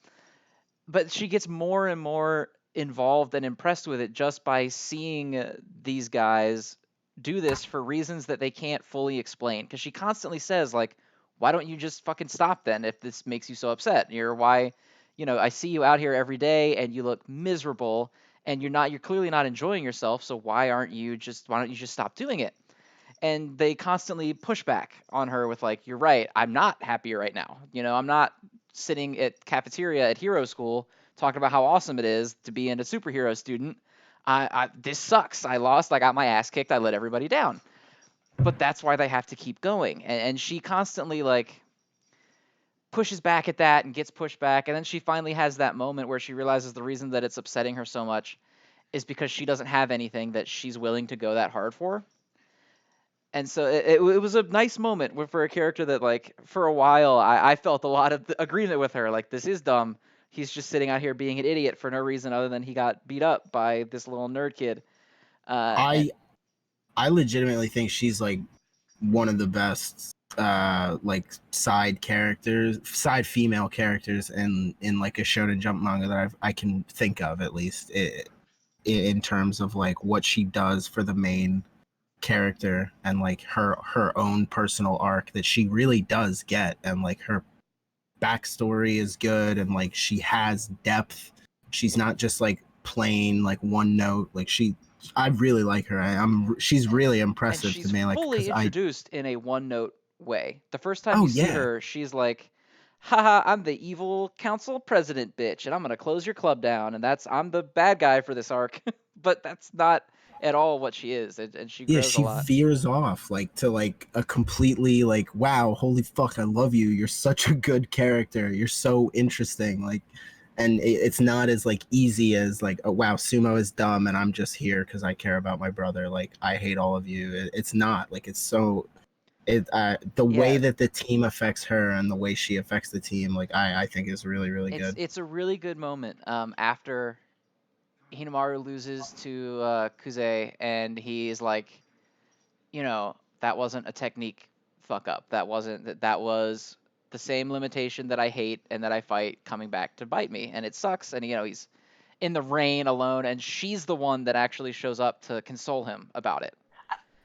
But she gets more and more involved and impressed with it just by seeing these guys do this for reasons that they can't fully explain, because she constantly says, like, why don't you just fucking stop then if this makes you so upset? I see you out here every day and you look miserable and you're clearly not enjoying yourself, so why don't you just stop doing it? And they constantly push back on her with, like, you're right, I'm not happier right now. I'm not sitting at cafeteria at hero school talking about how awesome it is to be a superhero student. This sucks. I lost. I got my ass kicked. I let everybody down. But that's why they have to keep going. And she constantly, like, pushes back at that and gets pushed back. And then she finally has that moment where she realizes the reason that it's upsetting her so much is because she doesn't have anything that she's willing to go that hard for. And so it was a nice moment for a character that, like, for a while I felt a lot of agreement with her. Like, this is dumb. he's just sitting out here being an idiot for no reason other than he got beat up by this little nerd kid. And I legitimately think she's like one of the best like side female characters in like a Shonen Jump manga that I can think of, at least in terms of like what she does for the main character and like her own personal arc that she really does get, and like her backstory is good, and like she has depth. She's not just like plain like one note. Like I really like her. She's really and impressive to she's me. Like fully because I introduced in a one note way. The first time oh you see yeah her, she's like, haha, I'm the evil council president bitch, and I'm gonna close your club down, and I'm the bad guy for this arc. But that's not at all what she is, and she yeah, grows a she lot. veers off like to like a completely like, wow, holy fuck, I love you. You're such a good character. You're so interesting. Like, and it's not as like easy as like, oh wow, Sumo is dumb and I'm just here because I care about my brother. Like, I hate all of you. It's not like it's so. The way Yeah, that the team affects her and the way she affects the team, like I think is really really good. it's a really good moment after Hinomaru loses to Kuze, and he's like, that wasn't a technique fuck up. That wasn't that was the same limitation that I hate and that I fight coming back to bite me, and it sucks. And he's in the rain alone, and she's the one that actually shows up to console him about it.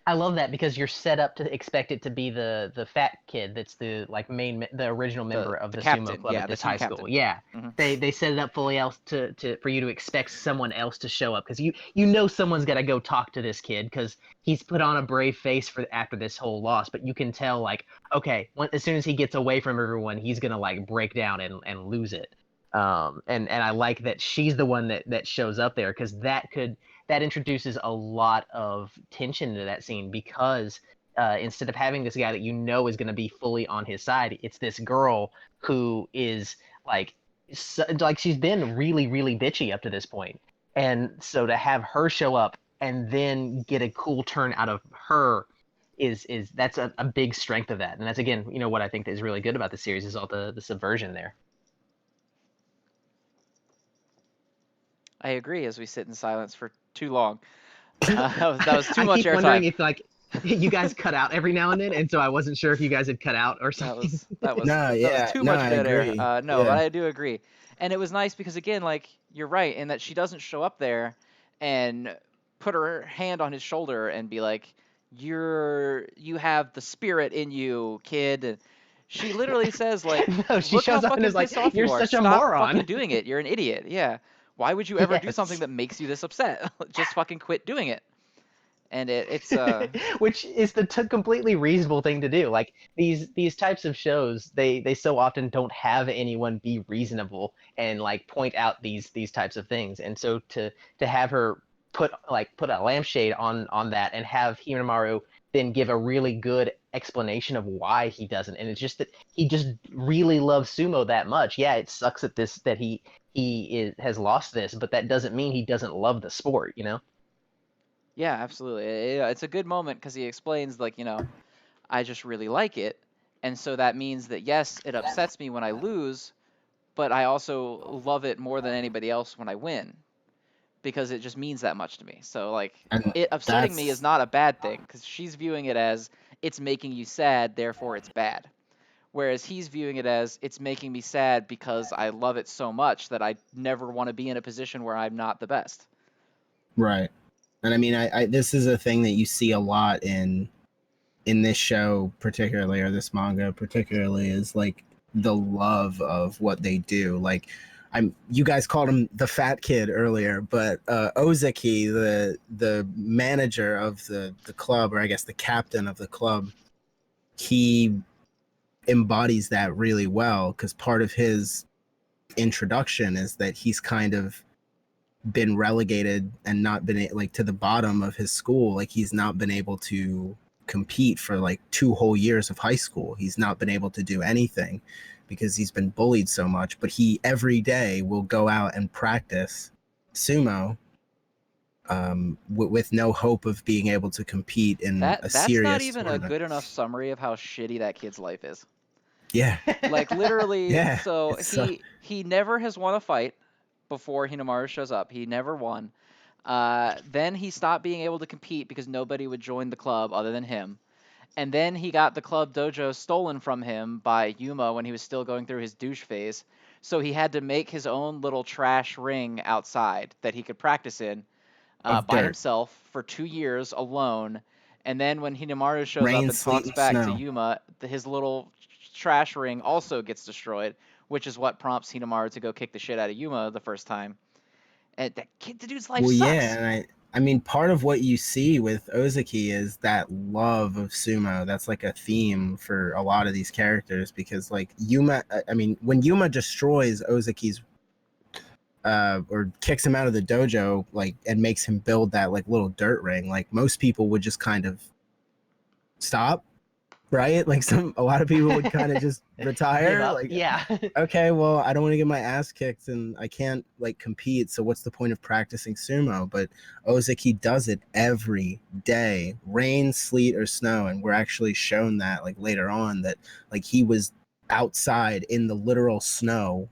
I love that because you're set up to expect it to be the fat kid that's the like the original The member of the the sumo captain, club yeah, at the this team high school. captain. Yeah, Hmm. they set it up fully else for you to expect someone else to show up because you know someone's got to go talk to this kid because he's put on a brave face for after this whole loss, but you can tell like okay, as soon as he gets away from everyone, he's gonna like break down and lose it. And I like that she's the one that shows up there because that introduces a lot of tension into that scene because instead of having this guy that you know is going to be fully on his side, it's this girl who is like like she's been really really bitchy up to this point, and so to have her show up and then get a cool turn out of her is that's a big strength of that, and that's again what I think is really good about the series is all the subversion there. I agree. As we sit in silence for too long, that was too I much keep wondering airtime. if like you guys cut out every now and then, and so I wasn't sure if you guys had cut out or That something. was that was No, that was yeah, too no, much I dead air. agree. No, but Yeah, I do agree, and it was nice because again, like you're right in that she doesn't show up there and put her hand on his shoulder and be like, you have the spirit in you, kid." And she literally says like, No, she "Look how shows up and fucking is like, pissed off "You're you are. such a Stop fucking moron." doing it. You're an idiot." Yeah. Why would you ever do something Yes. that makes you this upset? Just fucking quit doing it. And it's Which is the completely reasonable thing to do. Like these types of shows, they so often don't have anyone be reasonable and like point out these types of things. And so to have her put a lampshade on that and have Hinomaru then give a really good explanation of why he doesn't. And it's just that he just really loves sumo that much. Yeah, it sucks that has lost this, but that doesn't mean he doesn't love the sport, you know? yeah, absolutely. It's a good moment because he explains like, I just really like it. And so that means that, yes, it upsets me when I lose, but I also love it more than anybody else when I win because it just means that much to me. So, like, and it upsetting me is that's not a bad thing because she's viewing it as it's making you sad, therefore it's bad. Whereas he's viewing it as it's making me sad because I love it so much that I never want to be in a position where I'm not the best. right. And I mean, I this is a thing that you see a lot in this show particularly, or this manga particularly, is like the love of what they do. Like you guys called him the fat kid earlier, but Ozaki, the manager of the club, or I guess the captain of the club, he embodies that really well because part of his introduction is that he's kind of been relegated and not been like to the bottom of his school. Like he's not been able to compete for like 2 whole years of high school. He's not been able to do anything because he's been bullied so much, but he every day will go out and practice sumo with no hope of being able to compete in a That's not serious even a tournament. good enough summary of how shitty that kid's life is. Yeah. Like literally, Yeah. so It's he never has won a fight before Hinomaru shows up. He never won. Then he stopped being able to compete because nobody would join the club other than him. And then he got the club dojo stolen from him by Yuma when he was still going through his douche phase. So he had to make his own little trash ring outside that he could practice in of by dirt, himself for 2 years alone. And then when Hinamaru shows up rain, and sleet, talks and back to snow. Yuma, his little trash ring also gets destroyed, which is what prompts Hinamaru to go kick the shit out of Yuma the first time. And that kid, the dude's life Well, yeah, sucks. and I mean, part of what you see with Ozaki is that love of sumo. That's like a theme for a lot of these characters because, like Yuma, I mean, when Yuma destroys Ozaki's or kicks him out of the dojo, like, and makes him build that like little dirt ring, like most people would just kind of stop, right? Like a lot of people would kind of just Give retire, up. like, Yeah. okay, well, I don't want to get my ass kicked and I can't like compete. So what's the point of practicing sumo? But Ozaki does it every day, rain, sleet, or snow. And we're actually shown that like later on that like he was outside in the literal snow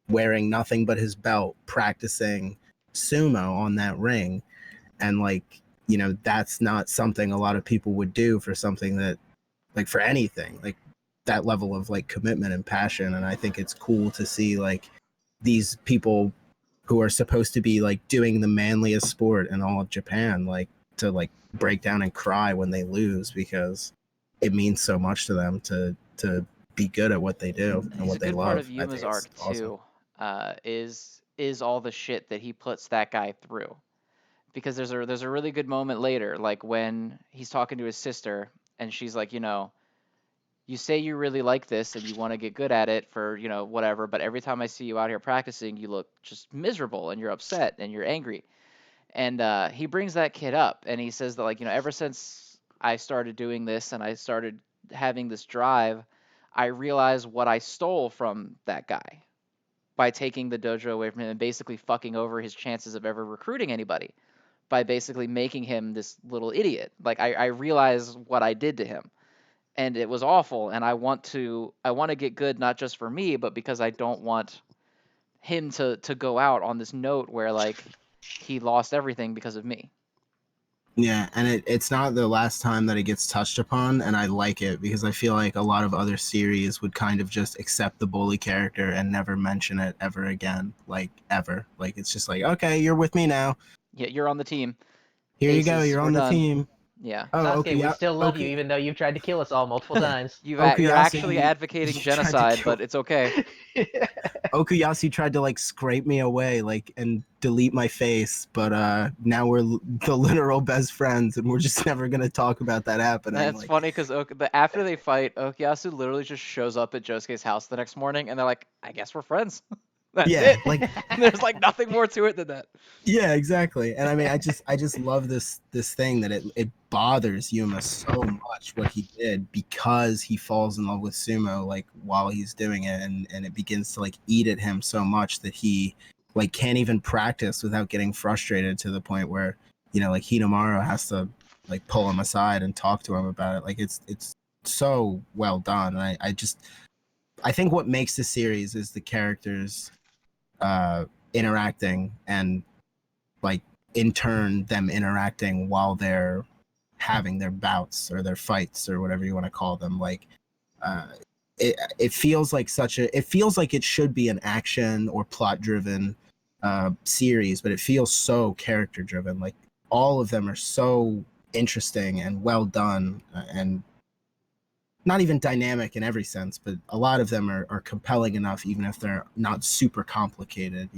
wearing nothing but his belt practicing sumo on that ring. And like, you know, that's not something a lot of people would do for something that like for anything. Like that level of like commitment and passion, and I think it's cool to see like these people who are supposed to be like doing the manliest sport in all of Japan like to like break down and cry when they lose because it means so much to them to be good at what they do and He's a what they good part of love. I Yuma's think it's arc awesome. too. Is all the shit that he puts that guy through. Because there's a really good moment later, like when he's talking to his sister, and she's like, you say you really like this and you want to get good at it for whatever, but every time I see you out here practicing, you look just miserable and you're upset and you're angry. And he brings that kid up, and he says that like ever since I started doing this and I started having this drive, I realized what I stole from that guy by taking the dojo away from him and basically fucking over his chances of ever recruiting anybody by basically making him this little idiot. Like I realize what I did to him, and it was awful. And I want to get good not just for me, but because I don't want him to go out on this note where like he lost everything because of me. Yeah, and it's not the last time that it gets touched upon, and I like it because I feel like a lot of other series would kind of just accept the bully character and never mention it ever again, like ever. Like it's just like, okay, you're with me now. Yeah, you're on the team. Here you go. Aces, You're we're on the done. team. Yeah. Oh, Sasuke, we still love you, even though you've tried to kill us all multiple times. You're actually Okuyasu, advocating you tried to genocide, kill but it's okay. Okuyasu tried to like scrape me away, like and delete my face, but now we're the literal best friends, and we're just never gonna talk about that happening. That's Like, funny because after they fight, Okuyasu literally just shows up at Josuke's house the next morning, and they're like, "I guess we're friends." That's yeah, it. like There's like nothing more to it than that. yeah, exactly. And I mean, I just love this thing that it bothers Yuma so much what he did because he falls in love with sumo like while he's doing it, and it begins to like eat at him so much that he like can't even practice without getting frustrated to the point where like Hinomaru has to like pull him aside and talk to him about it. Like it's so well done. And I think what makes the series is the characters uh interacting and like in turn them interacting while they're having their bouts or their fights or whatever you want to call them. Like uh it feels like it feels like it should be an action or plot driven series, but it feels so character driven. Like all of them are so interesting and well done, and not even dynamic in every sense, but a lot of them are compelling enough even if they're not super complicated.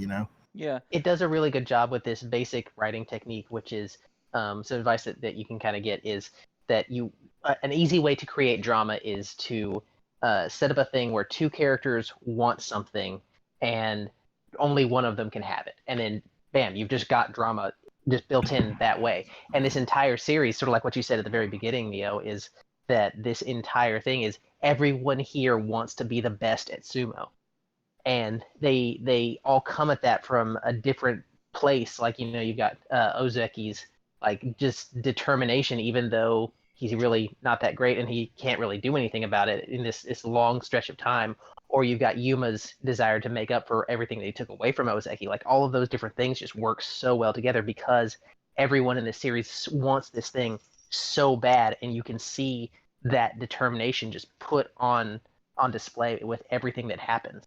Yeah. It does a really good job with this basic writing technique, which is some advice that you can kind of get is that an easy way to create drama is to set up a thing where two characters want something and only one of them can have it, and then bam, you've just got drama just built in that way. And this entire series, sort of like what you said at the very beginning, Neo, is that this entire thing is everyone here wants to be the best at sumo, and they all come at that from a different place. Like you've got Ozaki's like just determination, even though he's really not that great and he can't really do anything about it in this long stretch of time. Or you've got Yuma's desire to make up for everything that he took away from Ozeki. Like all of those different things just work so well together because everyone in this series wants this thing so bad, and you can see that determination just put on display with everything that happens.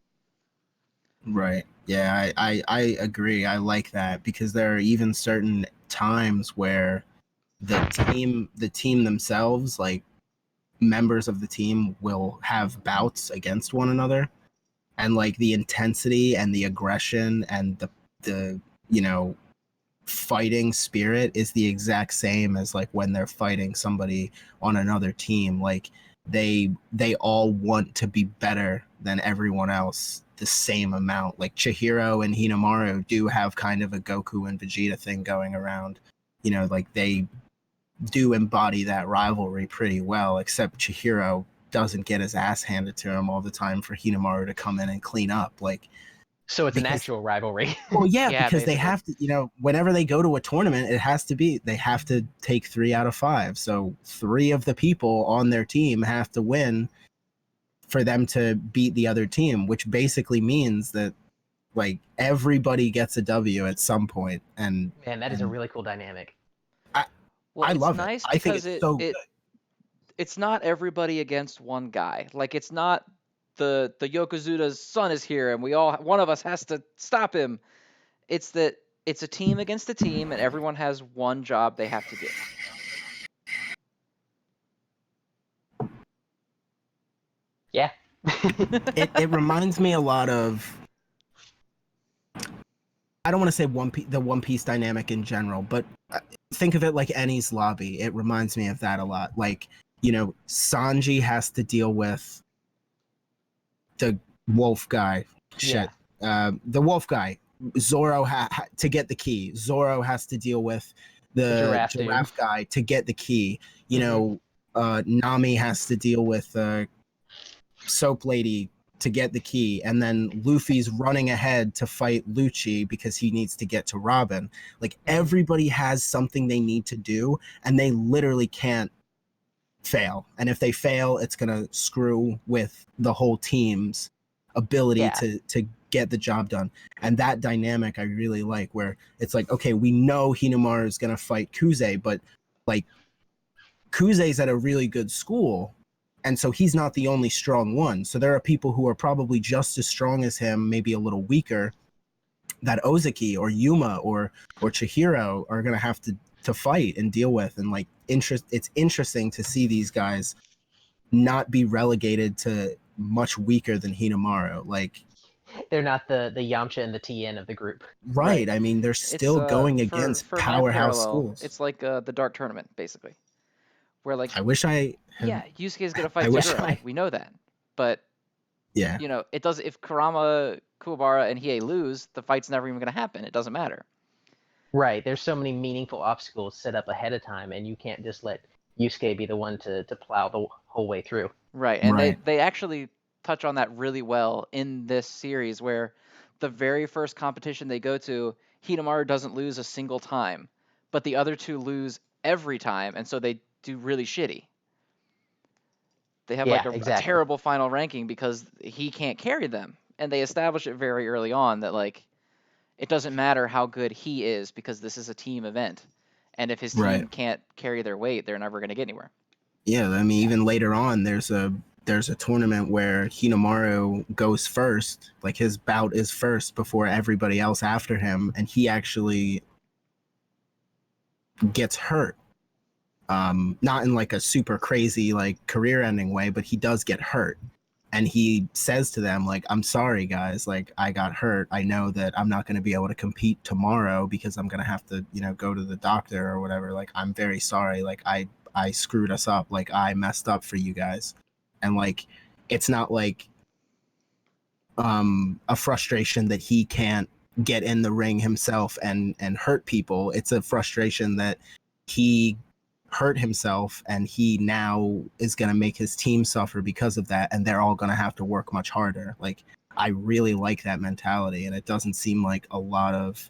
Right. Yeah, I agree. I like that because there are even certain times where the team themselves, like members of the team, will have bouts against one another, and like the intensity and the aggression and the fighting spirit is the exact same as like when they're fighting somebody on another team. Like they all want to be better than everyone else the same amount. Like Chihiro and Hinomaru do have kind of a Goku and Vegeta thing going around. Like they do embody that rivalry pretty well, except Chihiro doesn't get his ass handed to him all the time for Hinomaru to come in and clean up. Like, So it's an because actual rivalry. well, yeah, Yeah, because they basically. have to, whenever they go to a tournament, they have to take 3 out of 5. So 3 of the people on their team have to win for them to beat the other team, which basically means that like everybody gets a W at some point. And Man, that is a really cool dynamic. Well, I it's love it. nice I think because it's so good. it's not everybody against one guy. Like it's not the Yokozuna's son is here and one of us has to stop him. It's that it's a team against a team and everyone has one job they have to do. Yeah. It reminds me a lot of, I don't want to say the One Piece dynamic in general, but think of it like Enies Lobby. It reminds me of that a lot. Like, Sanji has to deal with the wolf guy. Shit. The wolf guy. Zoro to get the key. Zoro has to deal with the Giraffe dude. giraffe guy to get the key. Mhm. Nami has to deal with soap lady to get the key, and then Luffy's running ahead to fight Lucci because he needs to get to Robin. Like everybody has something they need to do, and they literally can't fail. And if they fail, it's gonna screw with the whole team's ability Yeah. to get the job done. And that dynamic I really like, where it's like, okay, we know Hinomaru is gonna fight Kuze, but like Kuze's at a really good school, and so he's not the only strong one. So there are people who are probably just as strong as him, maybe a little weaker, that Ozeki or Yuma or Chihiro are gonna have to fight and deal with. And like it's interesting to see these guys not be relegated to much weaker than Hinomaru. Like, They're not the Yamcha and the Tien of the group. right? I mean, they're It's still going for against my powerhouse parallel, schools. it's like the Dark Tournament basically. Where like I wish I had, yeah, Yusuke's going to I fight wish Toguro. I We know that. But yeah. it does. If Kurama, Kuwabara, and Hiei lose, the fight's never even going to happen. It doesn't matter. Right. There's so many meaningful obstacles set up ahead of time, and you can't just let Yusuke be the one to plow the whole way through. Right, and Right. they actually touch on that really well in this series, where the very first competition they go to, Hinomaru doesn't lose a single time, but the other two lose every time, and so they do really shitty. They have like Yeah, a exactly. terrible final ranking because he can't carry them, and they establish it very early on that like it doesn't matter how good he is because this is a team event, and if his Right. team can't carry their weight, they're never going to get anywhere. Yeah, I mean, even later on, there's a tournament where Hinomaru goes first, like his bout is first before everybody else after him, and he actually gets hurt. Not in like a super crazy like career-ending way, but he does get hurt, and he says to them like, "I'm sorry, guys. Like, I got hurt. I know that I'm not going to be able to compete tomorrow because I'm going to have to, go to the doctor or whatever. Like, I'm very sorry. Like, I screwed us up. Like, I messed up for you guys." And like, it's not like a frustration that he can't get in the ring himself and hurt people. It's a frustration that he hurt himself and he now is going to make his team suffer because of that, and they're all going to have to work much harder. Like, I really like that mentality, and it doesn't seem like a lot of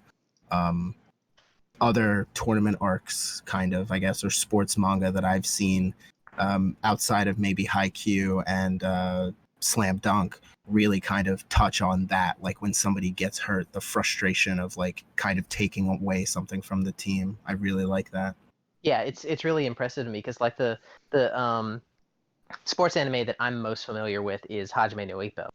other tournament arcs, kind of, I guess, or sports manga that I've seen outside of maybe Haikyuu and Slam Dunk really kind of touch on that, like when somebody gets hurt, the frustration of like kind of taking away something from the team. I really like that. Yeah, it's really impressive to me because like the sports anime that I'm most familiar with is Hajime no Ippo,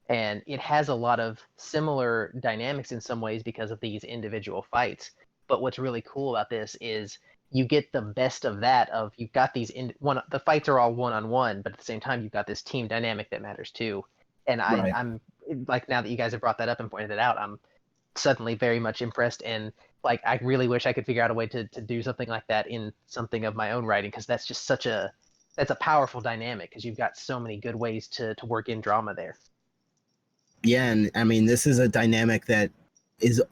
and it has a lot of similar dynamics in some ways because of these individual fights. But what's really cool about this is you get the best of that. Of you've got the fights are all one on one, but at the same time you've got this team dynamic that matters too. And Right. I'm like, now that you guys have brought that up and pointed it out, I'm suddenly very much impressed, and like I really wish I could figure out a way to do something like that in something of my own writing, because that's just that's a powerful dynamic because you've got so many good ways to work in drama there. Yeah, and I mean, this is a dynamic that is,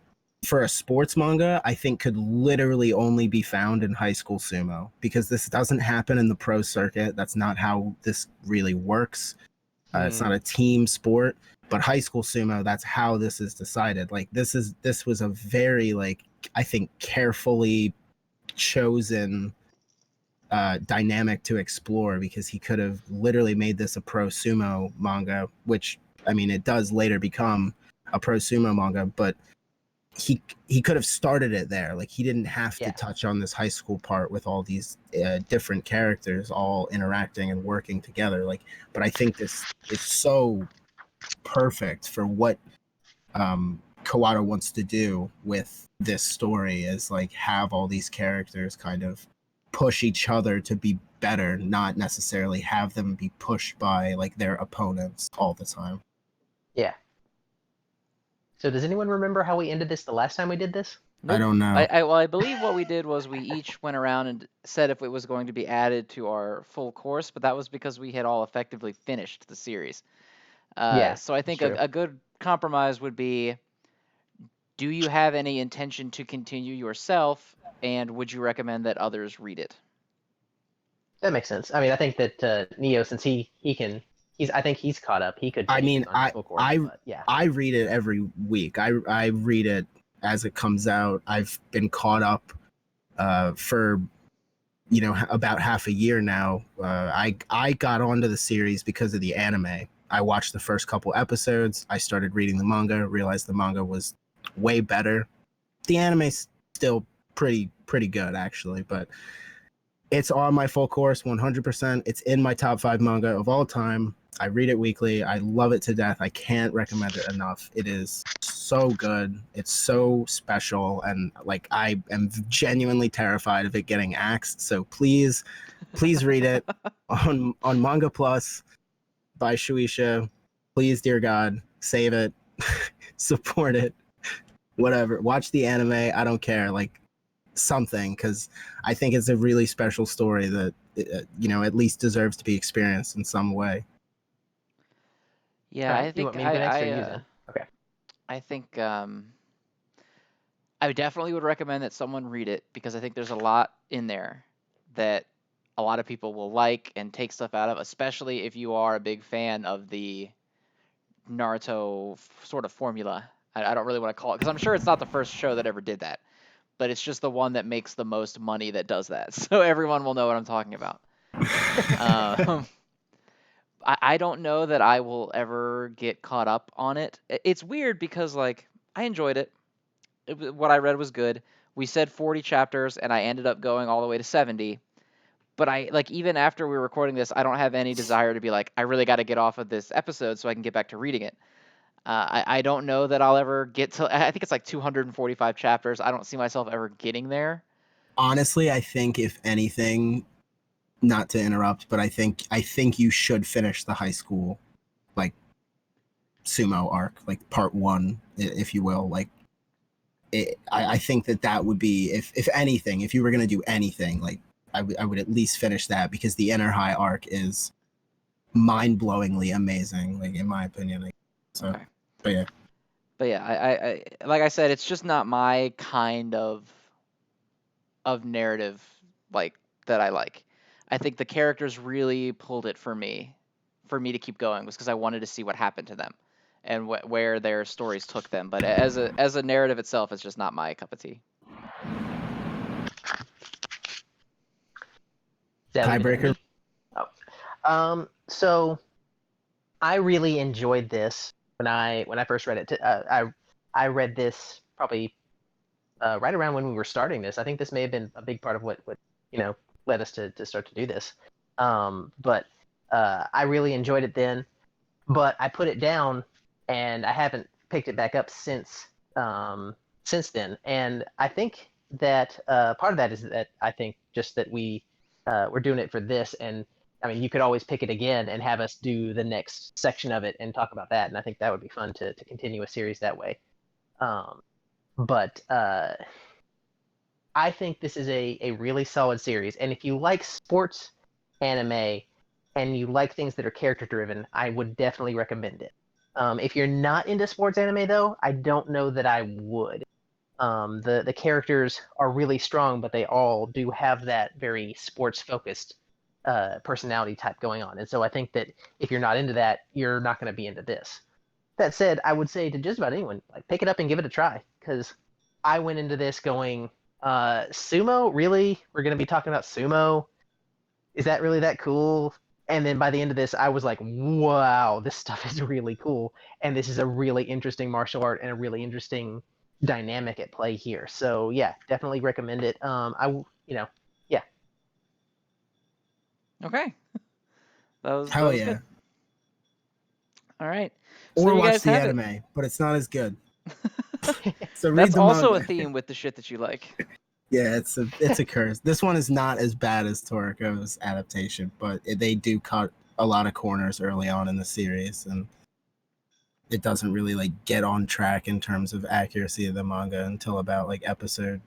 for a sports manga, I think could literally only be found in High School Sumo, because this doesn't happen in the pro circuit. That's not how this really works. It's not a team sport, but High School Sumo, that's how this is decided. Like this was a very, like, I think, carefully chosen dynamic to explore, because he could have literally made this a pro sumo manga, which, I mean, it does later become a pro sumo manga, but he could have started it there. Like he didn't have to touch on this high school part with all these different characters all interacting and working together. Like, but I think this is so perfect for what Kawada wants to do with this story, is like have all these characters kind of push each other to be better, not necessarily have them be pushed by like their opponents all the time. Yeah. So does anyone remember how we ended this the last time we did this? Nope. I don't know. Well, I believe what we did was we each went around and said if it was going to be added to our full course, but that was because we had all effectively finished the series. So I think a good compromise would be, do you have any intention to continue yourself, and would you recommend that others read it? That makes sense. I mean, I think that Neo, since I think he's caught up. He could. I mean, yeah. I read it every week. I read it as it comes out. I've been caught up for about half a year now. I got onto the series because of the anime. I watched the first couple episodes. I started reading the manga. Realized the manga was way better. The anime's still pretty good actually, but it's on my full course 100%. It's in my top 5 manga of all time. I read it weekly. I love it to death. I can't recommend it enough. It is so good. It's so special, and like I am genuinely terrified of it getting axed. So please read it on Manga Plus by Shueisha. Please, dear God, save it. Support it. Whatever. Watch the anime. I don't care. Like something, because I think it's a really special story that at least deserves to be experienced in some way. Yeah, I think you want me to go next, or you then? Okay. I think I definitely would recommend that someone read it, because I think there's a lot in there that a lot of people will like and take stuff out of, especially if you are a big fan of the Naruto sort of formula. I don't really want to call it, because I'm sure it's not the first show that ever did that, but it's just the one that makes the most money that does that. So everyone will know what I'm talking about. I don't know that I will ever get caught up on it. It's weird because, like, I enjoyed it. What I read was good. We said 40 chapters, and I ended up going all the way to 70. But even after we were recording this, I don't have any desire to be like, I really got to get off of this episode so I can get back to reading it. I don't know that I'll ever get to. I think it's like 245 chapters. I don't see myself ever getting there. Honestly, I think if anything, not to interrupt, but I think you should finish the high school, like, sumo arc, like part 1, if you will. Like, I think that would be, if anything, if you were gonna do anything, like I would at least finish that, because the inner high arc is mind-blowingly amazing, like, in my opinion. Like, so, okay. But yeah, I like I said, it's just not my kind of narrative, like, that I like. I think the characters really pulled it for me to keep going, was because I wanted to see what happened to them and where their stories took them. But as a narrative itself, it's just not my cup of tea. that what you're Tiebreaker. doing? Oh. So I really enjoyed this when I first read it. I read this probably right around when we were starting this. I think this may have been a big part of what led us to start to do this. But I really enjoyed it then. But I put it down, and I haven't picked it back up since then. And I think that part of that is that I think just that we're doing it for this, and I mean, you could always pick it again and have us do the next section of it and talk about that, and I think that would be fun to continue a series that way. But I think this is a really solid series, and if you like sports anime and you like things that are character driven, I would definitely recommend it. If you're not into sports anime, though, I don't know that I would. The characters are really strong, but they all do have that very sports focused personality type going on, and so I think that if you're not into that, you're not going to be into this. That said, I would say to just about anyone, like, pick it up and give it a try, because I went into this going, sumo? Really? We're going to be talking about sumo? Is that really that cool? And then by the end of this, I was like, wow, this stuff is really cool. And this is a really interesting martial art and a really interesting dynamic at play here. So yeah, definitely recommend it. Yeah. Okay. That Hell was yeah. good. All right. So Or you watch guys the have anime, but it's not as good. it. So read That's the also a manga. theme with the shit that you like. Yeah, it's a curse. This one is not as bad as Toriko's adaptation, but they do cut a lot of corners early on in the series, and it doesn't really like get on track in terms of accuracy of the manga until about like episode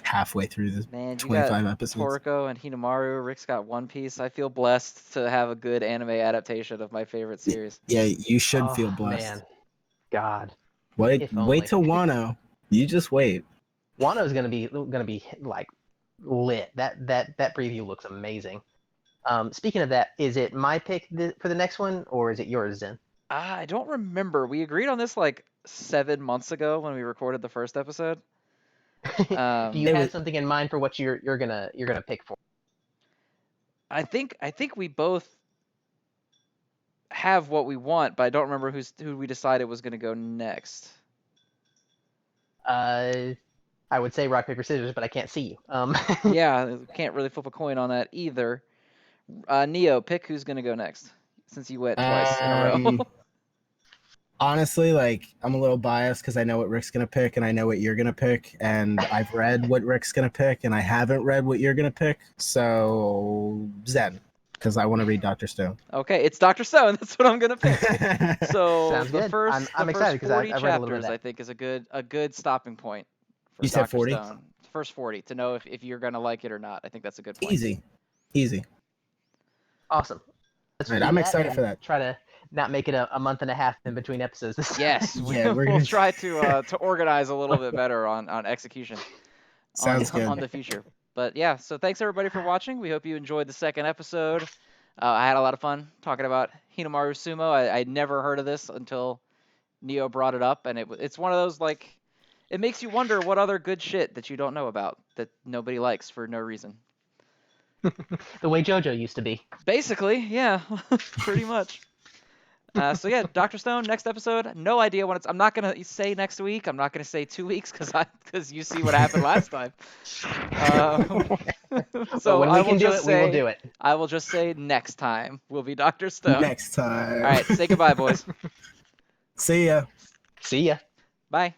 halfway through the Man, you got 25 episodes. Toriko and Hinomaru. Rick's got One Piece. I feel blessed to have a good anime adaptation of my favorite series. Yeah, you should Oh, feel blessed. man. God. Wait If only. till Wano. You just wait. Wano's gonna be like lit. That preview looks amazing. Speaking of that, is it my pick for the next one, or is it yours, Zen? I don't remember. We agreed on this like 7 months ago when we recorded the first episode. Do you It have was- something in mind for what you're gonna pick for? I think we both have what we want, but I don't remember who we decided was going to go next. I would say rock paper scissors, but I can't see you. Yeah, can't really flip a coin on that either. Neo, pick who's going to go next, since you went twice in a row. Honestly, like, I'm a little biased because I know what Rick's gonna pick and I know what you're gonna pick, and I've read what Rick's gonna pick and I haven't read what you're gonna pick. So Zen, because I want to read Dr. Stone. Okay, it's Dr. Stone. That's what I'm going to pick. So Sounds the good. first, I'm the excited first 'cause 40 I've read a little bit of chapters, that. I think, is a good stopping point for You said Dr. 40? Stone. First 40 to know if you're going to like it or not. I think that's a good point. Easy. Awesome. Let's Right, do I'm that excited and for that. Try to not make it a month and a half in between episodes this time. Yes, Yeah, we're we'll gonna- try to organize a little bit better on execution Sounds good. on the future. But yeah, so thanks everybody for watching. We hope you enjoyed the second episode. I had a lot of fun talking about Hinomaru Sumo. I'd never heard of this until Neo brought it up, and it's one of those, like, it makes you wonder what other good shit that you don't know about that nobody likes for no reason. The way JoJo used to be. Basically, yeah, pretty much. So yeah, Dr. Stone, next episode. No idea when it's. I'm not gonna say next week. I'm not gonna say 2 weeks because you see what happened last time. So when I we will can do just it, we will say, do it. I will just say next time will be Dr. Stone. Next time. All right, say goodbye, boys. See ya. See ya. Bye.